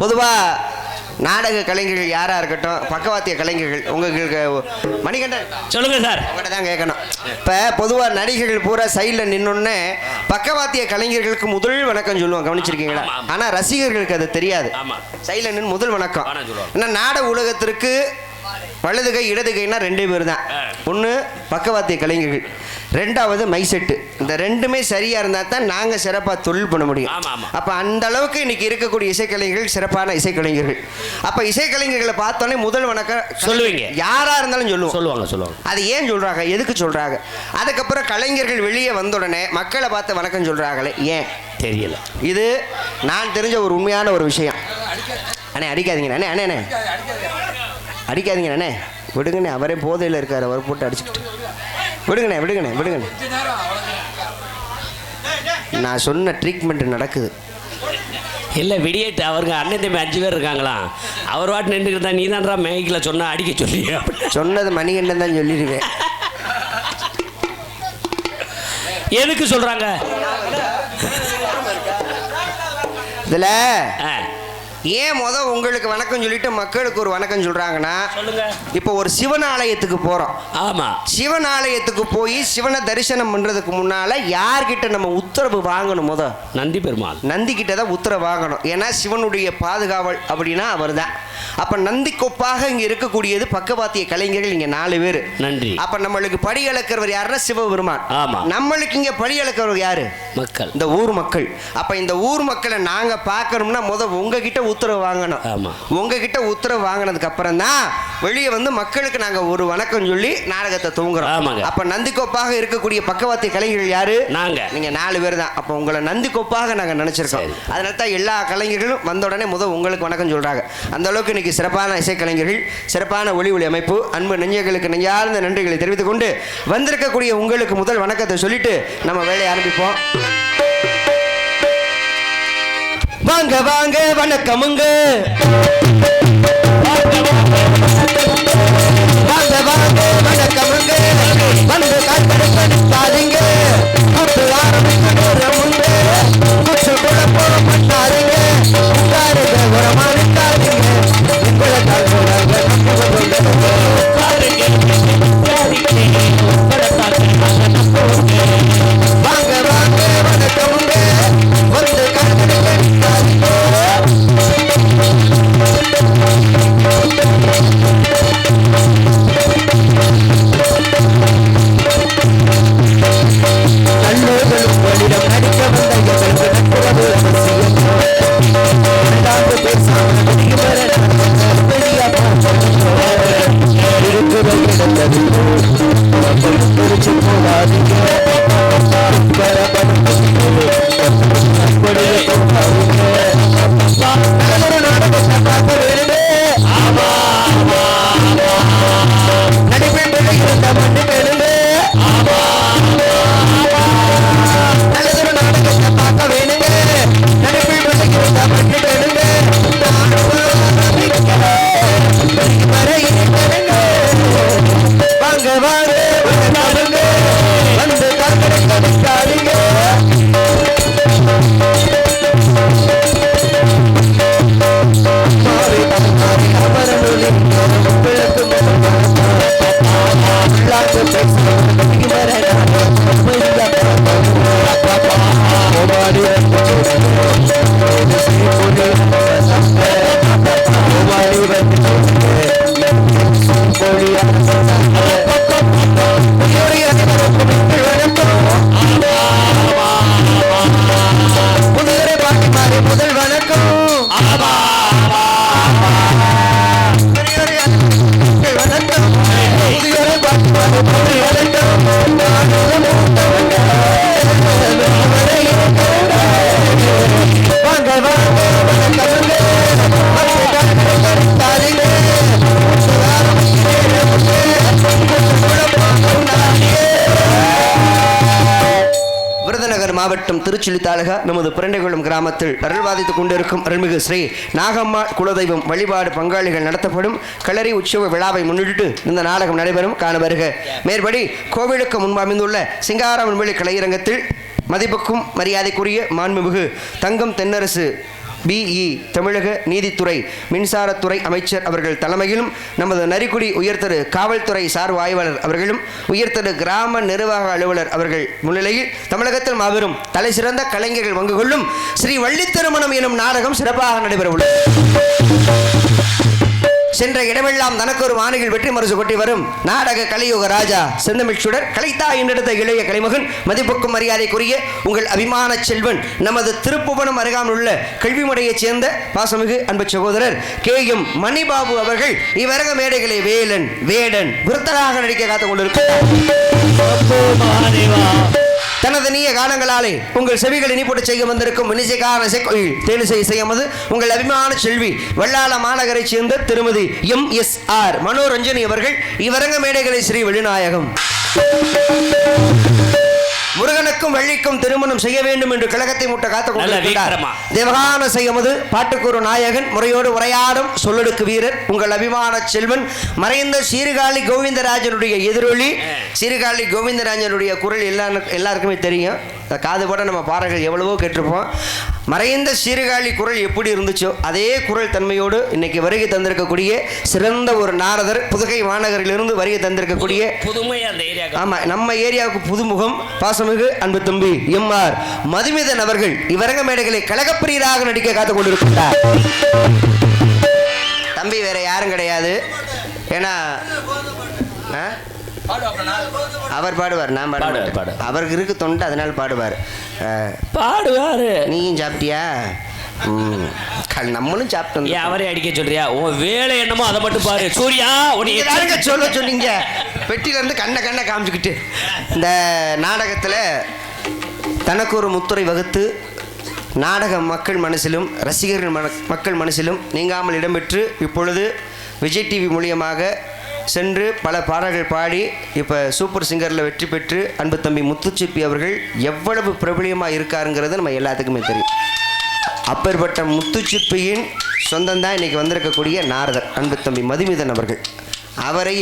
பொதுவாக நாடக கலைஞர்கள் யாராக இருக்கட்டும், பக்கவாத்திய கலைஞர்கள், உங்களுக்கு மணிகண்டன் சொல்லுங்க சார், உங்கள்கிட்ட தான் கேட்கணும். இப்போ பொதுவாக நடிகர்கள் பூரா சைடில் நின்னொன்னே பக்கவாத்திய கலைஞர்களுக்கு முதல் வணக்கம் சொல்லுவோம், கவனிச்சிருக்கீங்களா? ஆனால் ரசிகர்களுக்கு அது தெரியாது. சைடில் நின்று முதல் வணக்கம். ஏன்னா நாடக உலகத்திற்கு வலது கை இடது கைனா ரெண்டே பேர் தான். ஒன்று பக்கவாத்திய கலைஞர்கள், ரெண்டாவது மைசெட்டு. இந்த ரெண்டுமே சரியா இருந்தா தான் நாங்க சிறப்பா தொழில் பண்ண முடியும். அப்ப அந்த அளவுக்கு இன்னைக்கு இருக்கக்கூடிய இசைக்கலைஞர்கள் சிறப்பான இசைக்கலைஞர்கள். அப்ப இசைக்கலைஞர்களை பார்த்தோன்னே முதல் வணக்கம் சொல்லுவீங்க, யாரா இருந்தாலும் சொல்லுவாங்க. அது ஏன் சொல்றாங்க, எதுக்கு சொல்றாங்க? அதுக்கப்புறம் கலைஞர்கள் வெளியே வந்த உடனே மக்களை பார்த்து வணக்கம் சொல்றாங்களே, ஏன் தெரியல. இது நான் தெரிஞ்ச ஒரு உண்மையான ஒரு விஷயம். அண்ணே அடிக்காதீங்க, அண்ணே அண்ணே அடிக்காதீங்க அண்ணே, விடுங்கண்ணே, அவரே போதையில் இருக்கார், அவர் போட்டு அடிச்சுக்கிட்டு விடுங்கண்ணே. நான் சொன்ன ட்ரீட்மெண்ட் நடக்குது. இல்லை விடியட்டு அவருக்கு அண்ணன் தம்பி 5 பேர் இருக்காங்களாம். அவர் வாட்டு நின்றுக்கிட்டா நீ தான்டா மேய்க்கில் சொன்னால் அடிக்க சொல்லி சொன்னது மணிகண்டன் தான் சொல்லிடுவேன். எதுக்கு சொல்கிறாங்க இதில் ஏன் உங்களுக்கு வணக்கம் சொல்லிட்டு மக்களுக்கு ஒரு வணக்கம் சொல்றாங்கன்னா, இப்போ ஒரு சிவன் ஆலயத்துக்கு போறோம். ஆமா, சிவன் ஆலயத்துக்கு போய் சிவனை தரிசனம் பண்றதுக்கு முன்னால யார்கிட்ட நம்ம உத்தரவு வாங்கணும்? நந்தி பெருமாள். நந்தி கிட்ட தான் உத்தரவு வாங்கணும். ஏன்னா சிவனுடைய பாதுகாவல் அப்படின்னா அவர் தான். அப்ப நந்தி கொப்பாக இங்க இருக்கக்கூடியது பக்கவாத்திய கலைஞர்கள் இங்க 4 பேர். நன்றி. அப்ப நம்மளுக்கு படி அளக்கிறவர் யாருன்னா சிவபெருமான். ஆமா. நம்மளுக்கு இங்க படி அளக்கிறவர் யாரு? மக்கள், இந்த ஊர் மக்கள். அப்ப இந்த ஊர் மக்களை நாங்க பார்க்கணும்னா உங்ககிட்ட உத்தரவு வாங்கணும். ஆமா. உங்ககிட்ட உத்தரவு வாங்கினதுக்கு அப்புறம் தான் வெளியே வந்து மக்களுக்கு நாங்க ஒரு வணக்கம் சொல்லி நாடகத்தை தூங்குறோம். ஆமாங்க. அப்ப நந்தி கொப்பாக இருக்கக்கூடிய பக்கவாத்திய கலைஞர்கள் யாரு? நாங்க. நீங்க 4 பேர் தான். அப்ப உங்களை நந்தி கொப்பாக நாங்க நினைச்சிருக்கோம். அதனால தான் எல்லா கலைஞர்களும் வந்த உடனே உங்களுக்கு வணக்கம் சொல்றாங்க. அந்த அளவுக்கு இன்னைக்கு சிறப்பான இசைக்கலைஞர்கள், சிறப்பான ஒளி அமைப்பு, அன்பு நெஞ்சங்களுக்கு நெஞ்சார்ந்த நன்றிகளை தெரிவித்துக் கொண்டு வந்திருக்கக்கூடிய உங்களுக்கு முதல் வணக்கத்தை சொல்லிட்டு நம்ம வேலையை ஆரம்பிப்போம். வாங்க வாங்க வணக்கமுங்க, வாங்க வாங்க வணக்கமுங்க, வந்து காத்தடிக்காதீங்க, கூட்டு ஆரம்பிக்கணுங்க, குச்சு கூட போட மாட்டாதீங்க, உட்காருங்க உரமானிக்காதீங்க, உங்களை தாழ்வுறாங்க வாங்க வாங்க வணக்கமுங்க, வந்து காத்தடிக்காதீங்க. நல்லோர்களும் உங்களிடம் நடிக்க வந்த எங்களுக்கு நட்புறவு அவசியம். அல்லாது பேசாமல் வெளிவர இருக்கிற இடத்தது குறிச்சு போகாதீங்க, நாடகத்தை பார்க்க வேணுமே, நடிப்பில் இருந்த மண்ணு வேணுமே, நல்லதொரு நாடகத்தை பார்க்க வேணுங்க, நடிப்பில் இருந்த மண்ணு வேணுங்க, வாங்க வாங்க வந்து காத்தடிக்காதீங்க. முதல் வணக்கம். விருதுநகர் மாவட்டம் திருச்சுழி தாலுகா நமது பிரண்டைகுளம் கிராமத்தில் அருள்வாதித்துக் கொண்டிருக்கும் அருள்மிகு ஸ்ரீ நாகம்மா குலதெய்வம் வழிபாடு பங்காளிகள் நடத்தப்படும் களரி உற்சவ விழாவை முன்னிட்டு இந்த நாடகம் நடைபெறும். காண வருக. மேற்படி கோவிலுக்கு முன்பு அமைந்துள்ள சிங்காரம் வெளி கலையரங்கத்தில் மதிப்புக்கும் மரியாதைக்குரிய மாண்புமிகு தங்கம் தென்னரசு BE தமிழக நீதித்துறை மின்சாரத்துறை அமைச்சர் அவர்கள் தலைமையிலும், நமது நரிக்குடி உயர்திரு காவல்துறை சார்பு ஆய்வாளர் அவர்களும், உயர்திரு கிராம நிர்வாக அலுவலர் அவர்கள் முன்னிலையில் தமிழகத்தில் மாபெரும் தலை சிறந்த கலைஞர்கள் பங்கு கொள்ளும் ஸ்ரீ வள்ளி திருமணம் எனும் நாடகம் சிறப்பாக நடைபெற உள்ளது. சென்ற இடமெல்லாம் தனக்கொரு மாணிகள் வெற்றி மரசு கொட்டி வரும் நாடக கலியுக ராஜா செந்தமிழ் சுடர் கலைத்தா என்றெடுத்த இளைய கலைமகன் மதிப்புக்கும் மரியாதைக்குரிய உங்கள் அபிமான செல்வன் நமது திருப்புவனம் அருகாமல் உள்ள கல்விமுறையைச் சேர்ந்த பாசமிகு அன்பு சகோதரர் KM மணிபாபு அவர்கள் இவ்வரங்க மேடைகளை வேலன் வேடன் விருத்தராக நடிக்க காத்துக் கொண்டிருக்கிறார். தனது நீய காலங்களாலே உங்கள் செவிகளை இனிப்போட்டு செய்ய வந்திருக்கும் இசைக்கான தேனிசை இசையமது உங்கள் அபிமான செல்வி வல்லாள மாநகரை சேர்ந்த திருமதி MSR மனோரஞ்சனி அவர்கள் இவ்வரங்க மேடைகளை ஸ்ரீ வெளிநாயகம் முருகனுக்கும் வள்ளிக்கும் திருமணம் செய்ய வேண்டும் என்று கழகத்தை முட்ட காத்துக் கொண்டிருக்கிறார். தேவகான செய்யமது பாட்டுக்கு ஒரு நாயகன் முறையோடு உரையாடும் சொல்லடுக்கு வீரர் உங்கள் அபிமான செல்வன் மறைந்த சீர்காழி கோவிந்தராஜனுடைய எதிரொலி. சீர்காழி கோவிந்தராஜனுடைய குரல் எல்லாருக்குமே தெரியும். காதுபட நம்ம பாடல்கள் எவ்வளவோ கேட்டிருப்போம். மறைந்த சீர்காழி குரல் எப்படி இருந்துச்சோ அதே குரல் தன்மையோடு இன்னைக்கு வருகை தந்திருக்கக்கூடிய சிறந்த ஒரு நாரதர் புதுகை மாநகரிலிருந்து வருகை தந்திருக்கக்கூடிய ஆமா நம்ம ஏரியாவுக்கு புதுமுகம் பாசமிகு அன்பு தம்பி எம்.ஆர். மதுமிதன் அவர்கள் இவரங்க மேடைகளை கழகப்பிரியராக நடிக்க காத்துக் கொண்டிருக்கிறார். தம்பி வேற யாரும் கிடையாது. ஏன்னா அவர் பாடுவார், நான் பாடுவார். அவருக்கு இருக்கு தொண்டை, அதனால பாடுவார். நீயும் சாப்பிட்டியா? நம்மளும் சாப்பிட்டோம். அவரே அடிக்க சொல்றியா? உன் வேலை என்னமோ அதை மட்டும் பாரு. சூர்யா சொல்ல சொன்னீங்க பெட்டியில இருந்து கண்ண காமிச்சுக்கிட்டு. இந்த நாடகத்தில் தனக்கு ஒரு முத்துரை வகுத்து நாடக மக்கள் மனசிலும் ரசிகர்கள் மக்கள் மனசிலும் நீங்காமல் இடம்பெற்று இப்பொழுது விஜய் டிவி மூலியமாக சென்று பல பாடல்கள் பாடி இப்போ சூப்பர் சிங்கரில் வெற்றி பெற்று அன்பு தம்பி முத்துச்சிப்பி அவர்கள் எவ்வளவு பிரபலியமாக இருக்காருங்கிறது நம்ம எல்லாத்துக்குமே தெரியும். அப்பேற்பட்ட முத்துச்சிப்பியின் சொந்தம்தான் இன்றைக்கி வந்திருக்கக்கூடிய நாரதர் அன்பு தம்பி மதுமிதன் அவர்கள்.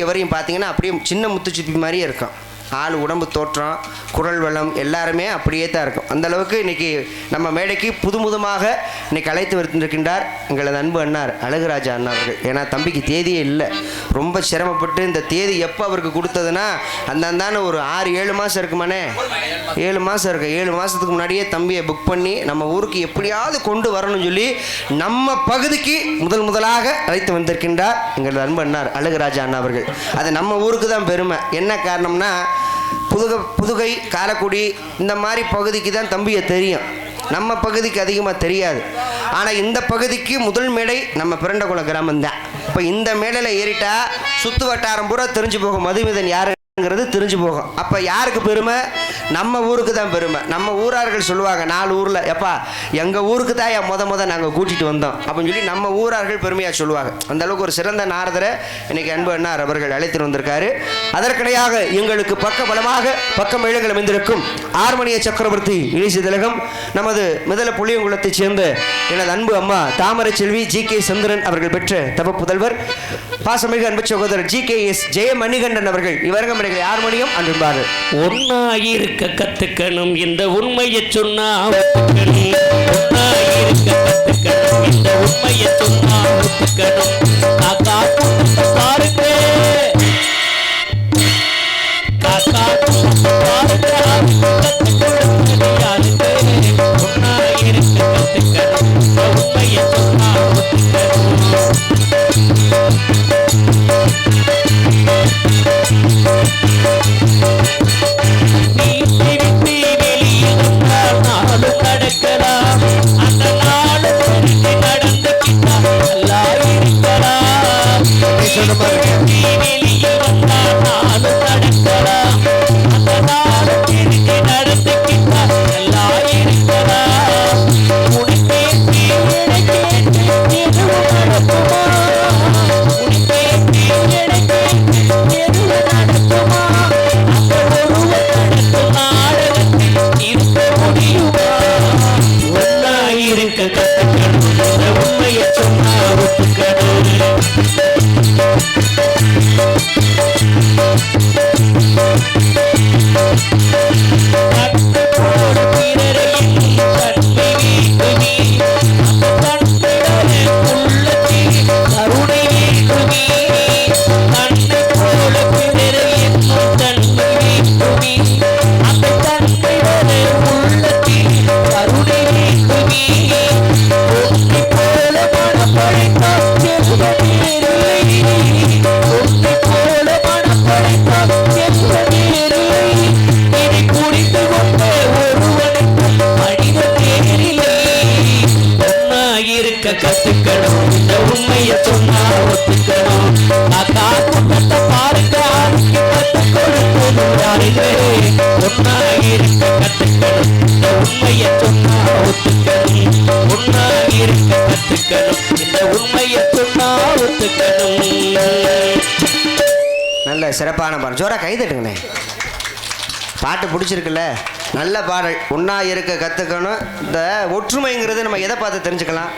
எவரையும் பார்த்தீங்கன்னா அப்படியே சின்ன முத்துச்சிப்பி மாதிரியே இருக்கும். ஆள் உடம்பு தோற்றம் குரல் வளம் எல்லாருமே அப்படியே தான் இருக்கும். அந்தளவுக்கு இன்றைக்கி நம்ம மேடைக்கு புதுமுதமாக இன்றைக்கி அழைத்து வருகின்றார் எங்களது அன்பு அண்ணார் அழகுராஜா அண்ணா அவர்கள். ஏன்னா தம்பிக்கு தேதியே இல்லை, ரொம்ப சிரமப்பட்டு இந்த தேதி எப்போ அவருக்கு கொடுத்ததுன்னா அந்தான ஒரு 6-7 மாதம் இருக்குமானே, 7 மாதம் இருக்கு. 7 மாதத்துக்கு முன்னாடியே தம்பியை புக் பண்ணி நம்ம ஊருக்கு எப்படியாவது கொண்டு வரணும்னு சொல்லி நம்ம பகுதிக்கு முதலாக அழைத்து வந்திருக்கின்றார் எங்களது அன்பு அண்ணார் அழகுராஜா அண்ணா அவர்கள். அது நம்ம ஊருக்கு தான் பெருமை. என்ன காரணம்னா புதுகை காரைக்குடி இந்த மாதிரி பகுதிக்கு தான் தம்பியை தெரியும், நம்ம பகுதிக்கு அதிகமாக தெரியாது. ஆனால் இந்த பகுதிக்கு முதல் மேடை நம்ம பிரண்டகுளம் கிராமம்தான். இப்போ இந்த மேடையில் ஏறிட்டா சுற்று வட்டாரம் பூரா தெரிஞ்சு போகும் மதுமிதன் யாருங்கிறது தெரிஞ்சு போகும். அப்போ யாருக்கு பெருமை? நம்ம ஊருக்கு தான் பெருமை. நம்ம ஊரார்கள் சொல்லுவாங்க 4 ஊரில் எப்பா எங்கள் ஊருக்கு தான் முத நாங்கள் கூட்டிகிட்டு வந்தோம் அப்படின்னு சொல்லி நம்ம ஊரார்கள் பெருமையாக சொல்லுவாங்க. அந்தளவுக்கு ஒரு சிறந்த நாரதரை இன்னைக்கு அன்பு அண்ணார் அவர்கள் அழைத்து வந்திருக்காரு. அதற்கிடையாக எங்களுக்கு பலமாக பக்கம் ஏழுகள் அமைந்திருக்கும் ஆர்மணிய சக்கரவர்த்தி இனிசி திலகம் நமது மிதல புளியங்குளத்தைச் சேர்ந்த எனது அன்பு அம்மா தாமரை செல்வி ஜி.கே. சந்திரன் அவர்கள் பெற்ற தப புதல்வர் பாசமிகு அன்பு சகோதரர் ஜி.கே.எஸ். ஜெயமணிகண்டன் அவர்கள் இவரங்க மேடைகளை ஆர்மணியம் அன்பார்கள். ஒன்னாயிருக்க கத்துக்கணும் இந்த உண்மையை சொன்னா இந்த உண்மையை சொன்னா காக்கா பாருங்க காக்கா பாருங்க ஒன்னாயிருக்க கத்துக்கணும் இந்த உண்மையை சொன்னா கத்துக்கணும் இந்த உண்மையை சொன்னா ஒத்துக்கணும் காக்கா கூட்டத்தை பாருங்க ஒன்னாயிருக்க கத்துக்கணும் இந்த உண்மையை சொன்னா ஒத்துக்கணும் ஒன்னாயிருக்க கத்துக்கணும் இந்த உண்மையை சொன்னா ஒத்துக்கணும். நல்ல சிறப்பான பாடம், ஜோரா கை தட்டுங்கண்ணே. பாட்டு பிடிச்சிருக்குல்ல, நல்ல பாடல். ஒன்றா இருக்க கற்றுக்கணும். இந்த ஒற்றுமைங்கிறது நம்ம எதை பார்த்து தெரிஞ்சுக்கலாம்?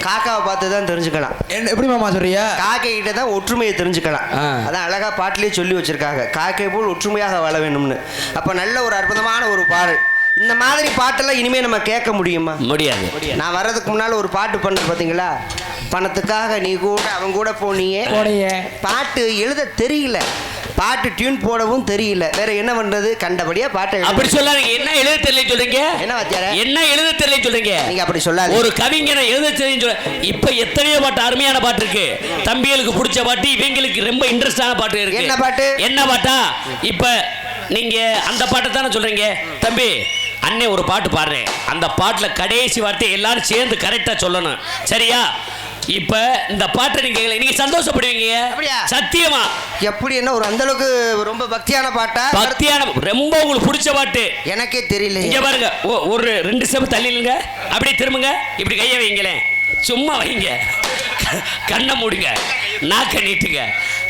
காக்காவை பார்த்து தான் தெரிஞ்சுக்கலாம். என்ன எப்படி மாமா சொல்றியா? காக்கை கிட்ட தான் ஒற்றுமையை தெரிஞ்சுக்கலாம். அதான் அழகா பாட்டிலேயே சொல்லி வச்சிருக்காங்க, காக்கை போல் ஒற்றுமையாக வாழ வேணும்னு. அப்போ நல்ல ஒரு அற்புதமான ஒரு பாடல். இந்த மாதிரி பாட்டெல்லாம் இனிமே நம்ம கேட்க முடியுமா? முடியாது. நான் வர்றதுக்கு முன்னால் ஒரு பாட்டு பண்ண பார்த்தீங்களா? பணத்துக்காக நீ கூட அவன் கூட போனியே. பாட்டு எழுத தெரியல, பாட்டு டியூன் போடவும் தெரியல, வேற என்ன பண்றது? கண்டபடியா பாட்டு அப்படி சொல்லாதீங்க. என்ன எழுத தெரியல சொல்றீங்க? என்ன வாத்தியாரே, என்ன எழுத தெரியல சொல்றீங்க? நீங்க அப்படி சொல்லாதீங்க. ஒரு கவிஞனை எழுத தெரியும் சொல்ல. இப்ப எத்தனையோ பாட்டு, அருமையான பாட்டு இருக்கு. தம்பிகளுக்கு பிடிச்ச பாட்டு, இவங்களுக்கு ரொம்ப இன்ட்ரெஸ்டான பாட்டு இருக்கு. என்ன பாட்டு? என்ன பாட்டா? இப்ப நீங்க அந்த பாட்டை தானே சொல்றீங்க. தம்பி, அண்ணே ஒரு பாட்டு பாடுறேன், அந்த பாட்டுல கடைசி வார்த்தை எல்லாரும் சேர்ந்து கரெக்டா சொல்லணும், சரியா? இப்ப இந்த பாட்டை நீங்க சந்தோஷப்படுவீங்க. சத்தியமா. எப்படி? என்ன ஒரு அந்த அளவுக்கு ரொம்ப பக்தியான பாட்டா? பக்தியான, ரொம்ப உங்களுக்கு பிடிச்ச பாட்டு. எனக்கே தெரியல. இங்க பாருங்க, ஒரு 2 ஸ்டெப் தள்ளிடுங்க, அப்படியே திரும்புங்க, இப்படி கையை வைங்களேன், சும்மா வைங்க, கண்ணை மூடுங்க, நாக்க நீட்டுங்க.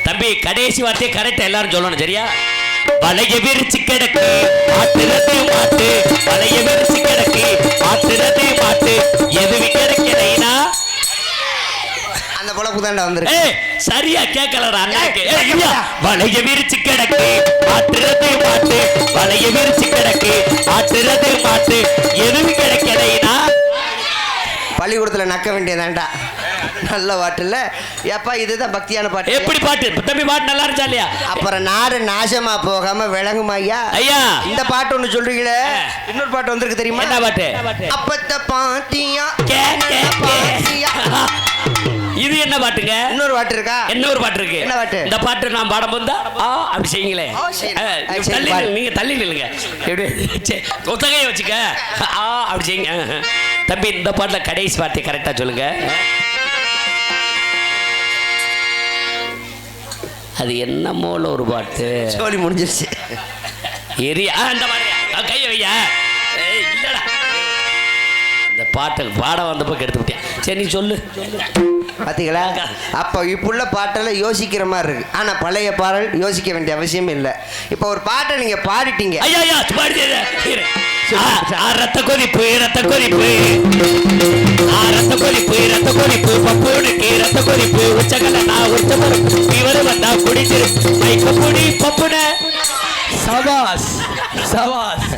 தம்பி, கடைசி வார்த்தையை கரெக்டா எல்லாரும் சொல்லணும், சரியா? வளைய விரிச்சு கிடக்கு ஆட்டுறது மாட்டு, வளைய விரிச்சு கிடக்கு ஆட்டுறது மாட்டு, எதுவும் கிடைக்கலைனா அந்த பொழப்பு தாண்டா வந்திருக்கு. சரியா கேட்கலடா அண்ணாக்கு. வளைய விரிச்சு கிடக்கு ஆட்டுறது மாட்டு, வளைய விரிச்சு கிடக்கு ஆட்டுறது மாட்டு, எதுவும் கிடைக்கலைனா பள்ளிக்கூடத்தில் நக்க வேண்டியதாண்டா. நல்ல பாட்டு இல்ல ஏப்பா? இதுதான் பக்தியான பாட்டு. எப்படி பாட்டு தம்பி? பாட்டு நல்லா இருந்துச்சா இல்லையா? அப்புறம் நாடு நாசமா போகாம விளங்குமா ஐயா? ஐயா, இந்த பாட்டு ஒண்ணு சொல்றீங்களே, இன்னொரு பாட்டு வந்திருக்கு தெரியுமா? என்ன பாட்டு? அப்பத்த பாட்டியா இது என்ன பாட்டுங்க? இன்னொரு பாட்டு இருக்கா? இன்னொரு பாட்டு இருக்கு. என்ன பாட்டு? இந்த பாட்டு நான் பாடம் போதா அப்படி செய்யுங்களேன். நீங்க தள்ளி நில்லுங்க, ஒத்தகைய வச்சுக்க, அப்படி செய்யுங்க. தம்பி, இந்த பாட்டுல கடைசி வார்த்தை கரெக்டா சொல்லுங்க. அது என்னமோல ஒரு பாட்டு சொல்லி முடிஞ்சிருச்சு. அந்த மாதிரி கைய வையா. இல்லடா, இந்த பாட்டு பாட வந்தப்போ கெடுத்து விட்டேன். சரி, நீ சொல்லு. பார்த்தீங்களா? அப்போ இப்புள்ள பாட்டெல்லாம் யோசிக்கிற மாதிரி இருக்கு. ஆனால் பழைய பாடல் யோசிக்க வேண்டிய அவசியம் இல்லை. இப்போ ஒரு பாட்டை நீங்கள் பாடிட்டீங்க. ஐயா ரத்த கொதிப்பு, ரத்த கொதிப்பு, ரத்த கொதிப்பு, ரத்த கொதிப்பு, பப்புனுக்கு ரத்த கொதிப்பு, உச்சகல நான் உச்ச பருப்பு, இவரு வந்தா குடிச்சிரு மைக்க பொடி பப்புன. சபாஸ் சபாஸ்.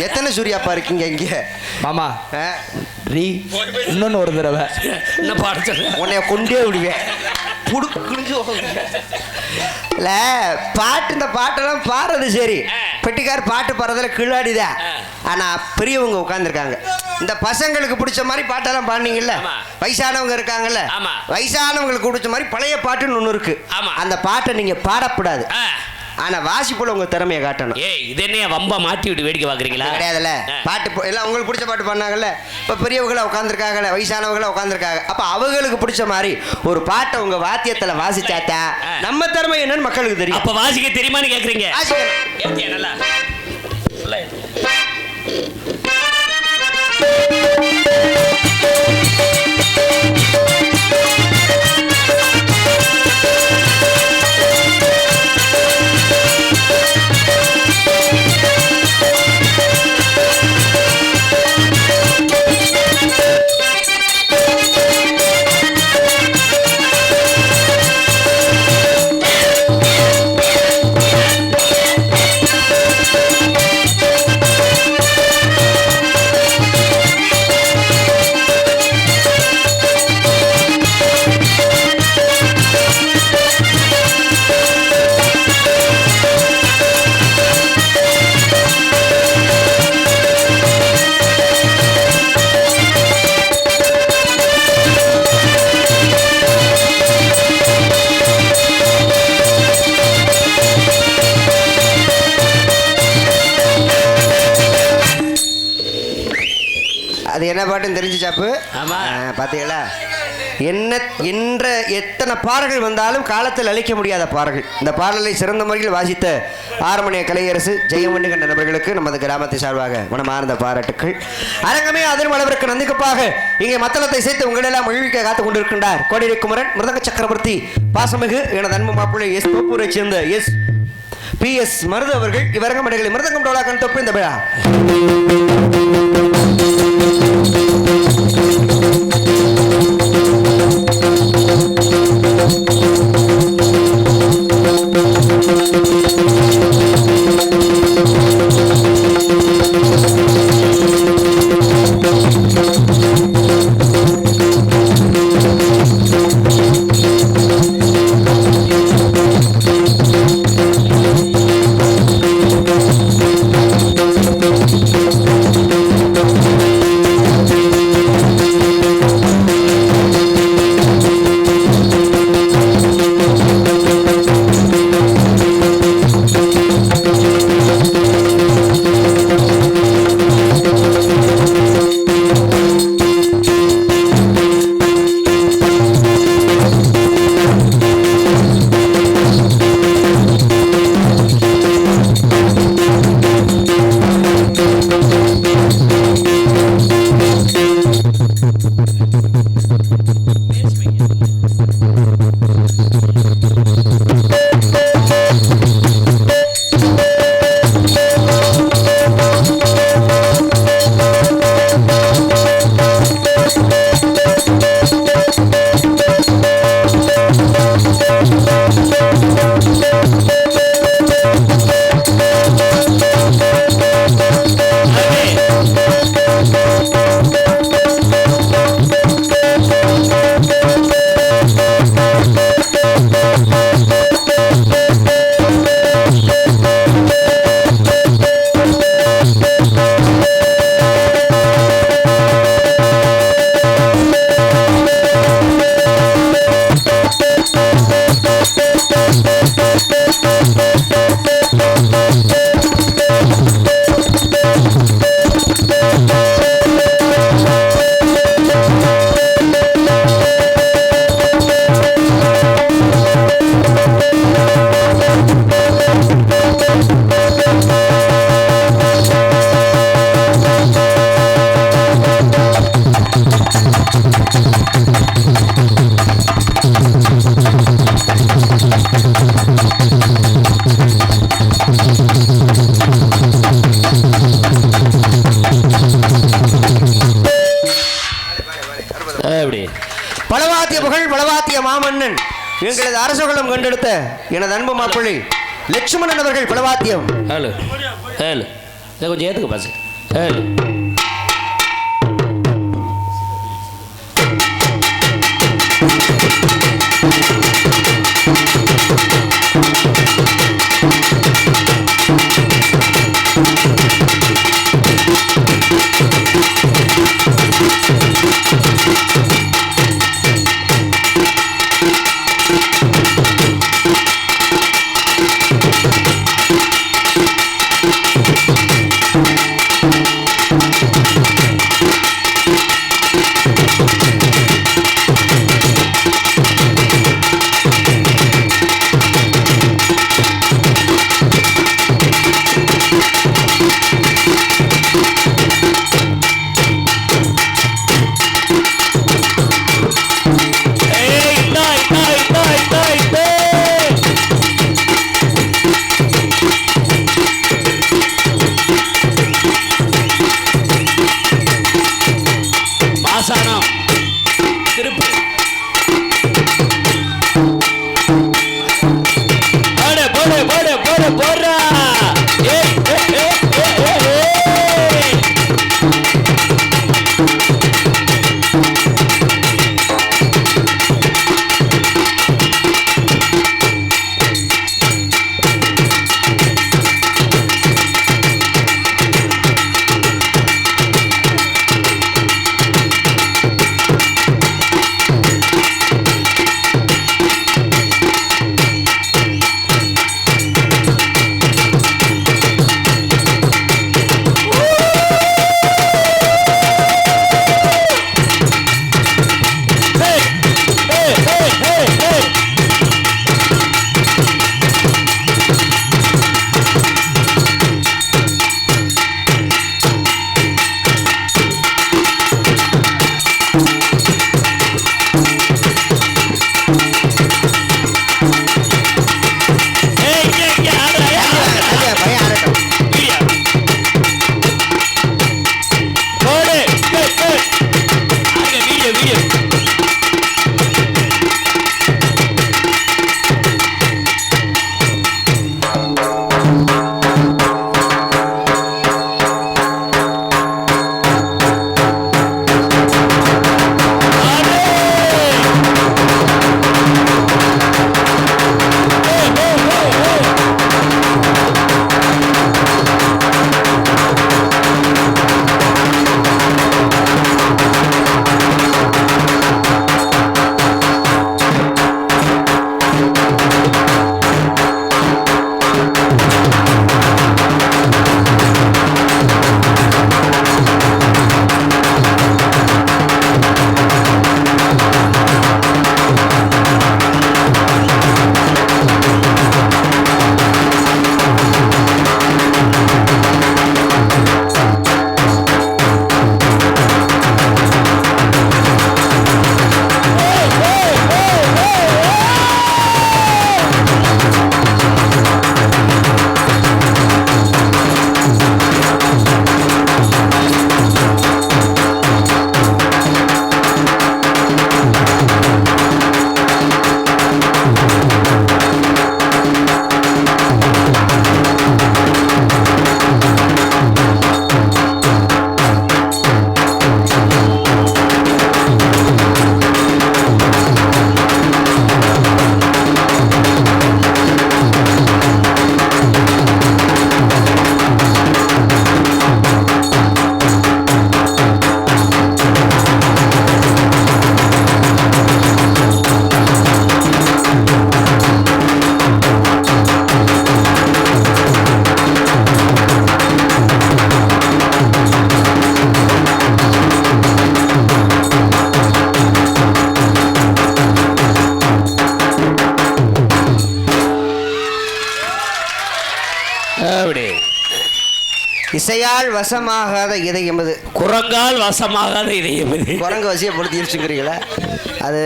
எத்தனை சூர்யாப்பா இருக்கீங்க இங்க மாமா? இன்னொன்னு ஒரு தடவை என்ன பாட சொல்ற? உன்னைய கொண்டே விடுவேன். இல்ல பாட்டு, இந்த பாட்டெல்லாம் பாடுறது சரி, பெட்டிக்கார் பாட்டு பாடுறதுல கிளாடிதான். ஆனா பெரியவங்க உட்கார்ந்துருக்காங்க, இந்த பசங்களுக்கு பிடிச்ச மாதிரி பாட்டெல்லாம் பாடுனீங்கல்ல, வயசானவங்க இருக்காங்கல்ல, வயசானவங்களுக்கு பிடிச்ச மாதிரி பழைய பாட்டுன்னு ஒண்ணு இருக்கு. அந்த பாட்டை நீங்க பாடக்கூடாது, ஆனா வாசிப்புல உங்க திறமையை காட்டணும். இது என்ன வம்பா மாட்டி விட்டு வேடிக்கை பாக்குறீங்களா? கிடையாதுல்ல. பாட்டு எல்லாம் உங்களுக்கு பிடிச்ச பாட்டு பண்ணாங்கல்ல, இப்ப பெரியவங்கள உட்காந்துருக்காங்கல்ல, வயசானவங்கள உட்காந்துருக்காங்க. அப்ப அவங்களுக்கு பிடிச்ச மாதிரி ஒரு பாட்டை உங்க வாத்தியத்துல வாசிச்சாத்தா நம்ம திறமை என்னன்னு மக்களுக்கு தெரியும். அப்ப வாசிக்க தெரியுமான்னு கேக்குறீங்க? நல்லா அது என்ன பாட்டுன்னு தெரிஞ்சு சாப்பு. பார்த்தீங்களா? என்ன என்ற எத்தனை பாடல்கள் வந்தாலும் காலத்தில் அழிக்க முடியாத பாடல்கள். இந்த பாடலை சிறந்த முறையில் வாசித்த ஆரமணிய கலையரசு ஜெயமணி கண்ட நபர்களுக்கு நமது கிராமத்தை சார்பாக மனமார்ந்த பாராட்டுக்கள். அரங்கமே அதன் அளவிற்கு நந்திக்கப்பாக இங்கே மத்தளத்தை சேர்த்து உங்களெல்லாம் மகிழ்விக்க காத்துக் கொண்டிருக்கின்றார் கோடிரை குமரன் மிருதங்க சக்கரவர்த்தி பாசமிகு எனது அன்பு மாப்பிள்ளை எஸ் பூரை சேர்ந்த எஸ் PS மருது அவர்கள் இவரங்க மடைகளை மிருதங்கம் டோலாக்கன் தொப்பு இந்த விழா. பலவாத்திய புகழ் பலவாத்திய மாமன்னன் எங்களது அரசகுலம் கண்டெடுத்த எனது அன்பு மாப்பிள்ளை லட்சுமணன் அவர்கள் பலவாத்தியம். ஹலோ ஹலோ கொஞ்சம் ஏத்துக்க பாசு. ஹலோ போடு போடு போடு போடுறா. ஏய் ஏய் ஏய் குரங்கால் வசமாகாத இதயம் அது. குரங்கால் வசமாகாத இதயம் இது. குரங்கு வசியப்படுத்திருச்சுங்கிறீங்களா? அது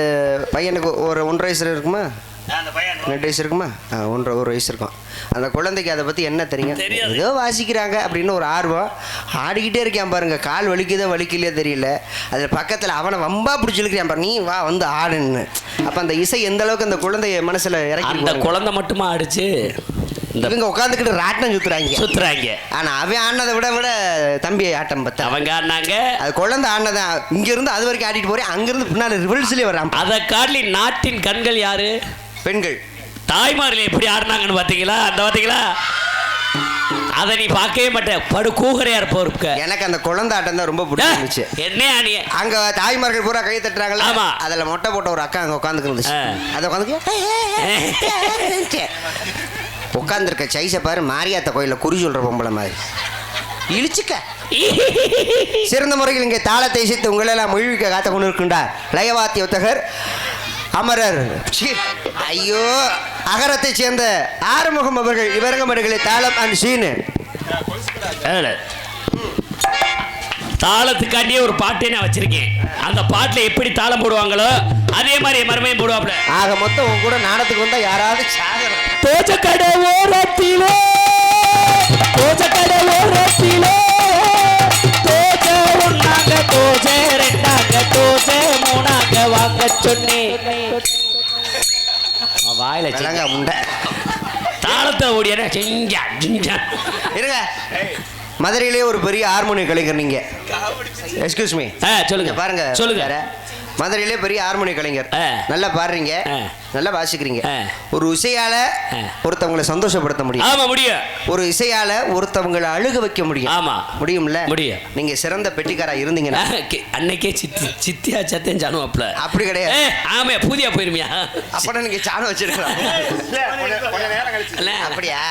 பையனுக்கு ஒரு 1.5 வயசு இருக்குமா? 2 வயசு இருக்குமா? 1 வயசு இருக்கும். அந்த குழந்தைக்கு அதை பற்றி என்ன தெரியும்? ஏதோ வாசிக்கிறாங்க அப்படின்னு ஒரு ஆர்வம். ஆடிக்கிட்டே இருக்கான் பாருங்க. கால் வலிக்குதோ வலிக்கலையோ தெரியல. அதில் பக்கத்தில் அவனை வம்பா பிடிச்சிருக்கிறான் பாரு, நீ வா வந்து ஆடுன்னு. அப்போ அந்த இசை எந்த அளவுக்கு அந்த குழந்தைய மனசில் இறக்கி. அந்த குழந்தை மட்டுமா ஆடிச்சு? இவங்க உட்காந்துக்கிட்டு ராட்டினம் சுத்துறாங்க. ஆனா அவன் ஆடினதை விட தம்பி ஆட்டம் பத்த அவங்க ஆடினாங்க. அது குழந்தை ஆடினதான். இங்க இருந்து அது வரைக்கும் ஆடிட்டு போறேன், அங்கிருந்து பின்னாடி ரிவல்ஸ்லயே வரான். அதை காட்டி நாட்டின் கண்கள் யாரு? பெண்கள். தாய்மார்கள் எப்படி ஆடினாங்கன்னு பாத்தீங்களா? அந்த பாத்தீங்களா? அதை நீ பார்க்கவே மாட்டேன். படு கூகரையா இருப்ப. எனக்கு அந்த குழந்தை ஆட்டம் தான் ரொம்ப பிடிச்சிருந்துச்சு. என்ன நீ அங்க தாய்மார்கள் பூரா கை தட்டுறாங்களா? ஆமா. அதுல மொட்டை போட்ட ஒரு அக்கா அங்க உட்காந்துக்கிட்டு அதை உட்காந்துருக்க சைஸை பாரு. மாரியாத்த கோயில குறி சொல்ற பொம்பளை மாதிரி இழிச்சுக்க. சிறந்த முறையில் இங்கே தாளத்தை இசைத்து உங்களெல்லாம் மொழிவிக்க காத்து கொண்டு இருக்கின்றார் லயவாத்திய உத்தகர் அமரர் ஐயோ அகரத்தை சேர்ந்த ஆறுமுகம் அவர்கள். இவரங்கமடுகளை தாளம் அண்ட் சீனு. தாளத்துக்காண்டியே ஒரு பாட்டே நான் வச்சிருக்கேன். அந்த பாட்டுல எப்படி தாளம் போடுவாங்களோ அதே மாதிரி மறுமையும் போடுவாப்ல. ஆக மொத்தம் உங்க கூட நாடத்துக்கு வந்தா யாராவது சாகரம். தோஜக்கடை ஓரத்திலே தோஜ ஒன்னாங்க தோஜ ரெண்டாங்க தோஜ மூணாங்க வாங்க சொன்னேன். வாயில சிலங்க முண்டை தாளத்தை ஓடியா செஞ்சா இருங்க. மதுரையிலே ஒரு பெரிய ஹார்மோனிய கலைஞர் நீங்க. Excuse me. சொல்லுங்க. பாருங்க சொல்லுங்க. மதுரையிலே பெரிய ஹார்மோனிய கலைஞர். நல்லா பாடுறீங்க, நல்லா வாசிக்கிறீங்க. ஒரு இசையால ஒருத்தவங்களை சந்தோஷப்படுத்த முடியும். ஆமா முடியும். ஒரு இசையால ஒருத்தவங்களை அழுக வைக்க முடியும். ஆமா முடியும்ல? முடியும். நீங்க சிறந்த பெட்டிக்காரா இருந்தீங்கன்னா அன்னைக்கே சித்தியா சத்தேன் ஜானுவாப்ல. அப்படி கிடையாது. ஆமா புதியா போயிருமியா? அப்பட நீங்க சாணம் வச்சிருக்கலாம். அப்படியா?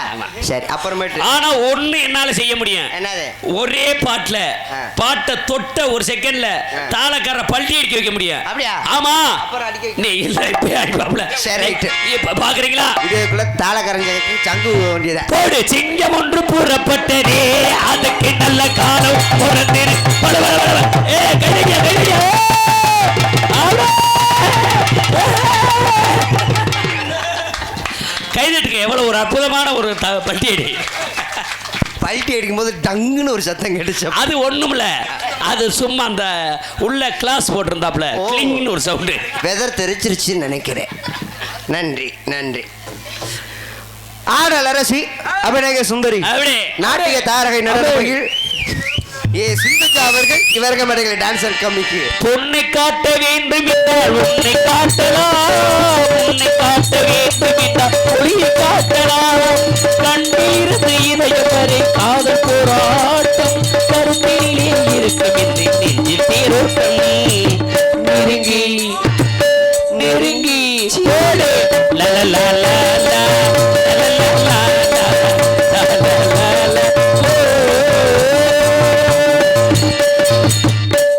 சரி அப்புறமேட்டு. ஆனா ஒண்ணு என்னால செய்ய முடியும். என்னது? ஒரே பாட்டுல பாட்டை தொட்ட ஒரு செகண்ட்ல தாளக்கார பல்டி அடிக்க வைக்க முடியும். அப்படியா? ஆமா. அப்புறம் அடிக்க நீ இல்ல இப்ப அடிப்பாப்ல. சரி ரைட். இப்ப பாக்குறீங்களா? இதுக்குள்ள தாளக்காரங்க சங்கு வேண்டியதா. போடு சிங்கம் ஒன்று புறப்பட்டதே அதுக்கு நல்ல காலம் பிறந்திரு. கைதடியா கைதட்டுக்கு எவ்வளவு ஒரு அற்புதமான ஒரு பல்டி அடி. பல்ட்டி அடிக்கும்போது டங்குன்னு ஒரு சத்தம் கேட்டுச்சு. அது ஒண்ணுமில்ல, அது சும்மா அந்த உள்ள கிளாஸ் போட்டிருந்தாப்ல கிளிங்னு ஒரு சவுண்டு. வெதர் தெரிச்சிருச்சுன்னு நினைக்கிறேன். நன்றி நன்றி. ஆடல் அரசி அபிநய சுந்தரி நாட்டிய தாரகை நடனமையில் சிந்துஜா அவர்கள் இவர்கள் மடைகளை டான்சர் கம்மிக்கு பொன்னை காட்ட வேண்டும் என்றால் உன்னை காட்டலாம், உன்னை காட்ட வேண்டும் என்றால் ஒளியை காட்டலாம். கண்டிருந்து இதயம் வரை காதல் போராட்டம் கருத்திலே இருக்கும் என்று நெஞ்சில் தேரோட்டம். நெருங்கி நெருங்கி போடு லலலலலா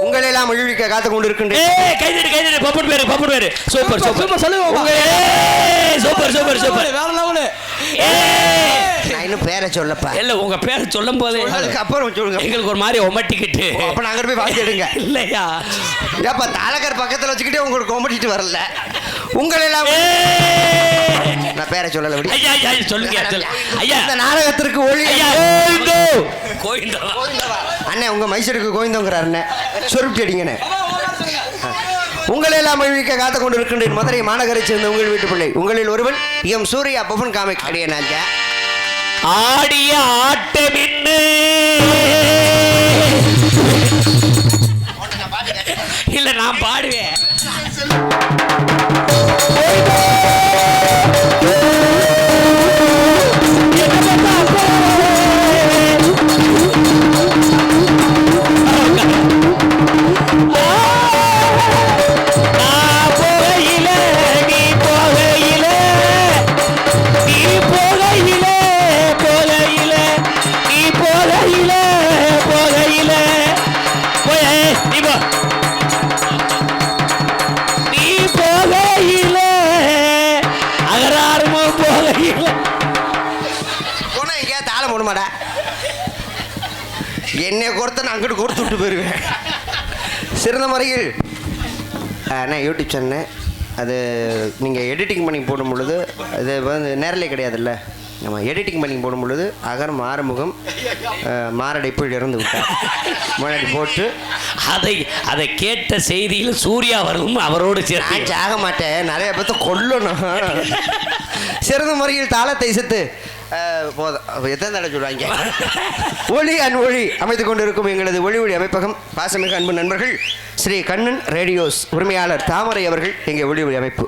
உங்களெல்லாம் மொழிவிக்க காத்து கொண்டு இருக்கின்றேன். கைதடி கைதடி பப்பன் பேரு பப்பன் பேரு சூப்பர் சூப்பர் சொல்லுங்க. சூப்பர் சூப்பர் சூப்பர் வேற லெவல். நான் இன்னும் பேரை சொல்லப்பா. இல்ல உங்க பேரை சொல்லும் போதே அதுக்கு அப்புறம் சொல்லுங்க. எங்களுக்கு ஒரு மாதிரி ஒமட்டிக்கிட்டு. அப்ப நாங்க போய் வாசி எடுங்க. இல்லையா? ஏப்பா தாளகர் பக்கத்துல வச்சுக்கிட்டே உங்களுக்கு ஒமட்டிட்டு வரல. உங்களெல்லாம் நான் பேரை சொல்லல. ஐயா ஐயா சொல்லுங்க ஐயா. இந்த நாடகத்திற்கு ஒளி கோவிந்தா அண்ணே உங்க மைசூருக்கு கோவிந்தோங்கிறார் அண்ணே. சொருப்பி அடிங்கண்ணே. உங்களெல்லாம் மொழிக்க காத்து கொண்டு இருக்கின்றேன் மதுரை மாநகரை சேர்ந்த உங்கள் வீட்டு பிள்ளை உங்களில் ஒருவன் எம் சூர்யா பவன் காமிக் அடியனாங்க. ஆடிய ஆட்டமின்னு இல்ல நான் பாடுவேன். நீ போகையில என்னை கோர்த்த நான் அங்கிட்டு கோர்த்து விட்டு போயிடுவேன். சிறந்த முறையில் நான் யூடியூப் சேனல் அது நீங்கள் எடிட்டிங் பண்ணி போடும் பொழுது அது வந்து நேரலே கிடையாதுல்ல. நம்ம எடிட்டிங் பண்ணி போடும் பொழுது அகரம் ஆறுமுகம் மாரடைப்பில் இறந்து விட்டார் முன்னாடி போட்டு அதை கேட்ட செய்தியில் சூர்யா வரும் அவரோடு சேர்த்து ஆக மாட்டேன், நிறைய பேர்த்த கொல்லணும். சிறந்த முறையில் தாளத்தை இசைத்து போதும் எத்தனை தடவை சொல்லுவாங்க. ஒளி ஒளி அமைத்துக் கொண்டிருக்கும் எங்களது ஒளி அமைப்பகம் பாசமிகு அன்பு நண்பர்கள் ஸ்ரீ கண்ணன் ரேடியோஸ் உரிமையாளர் தாமரை அவர்கள் எங்கள் ஒளி அமைப்பு.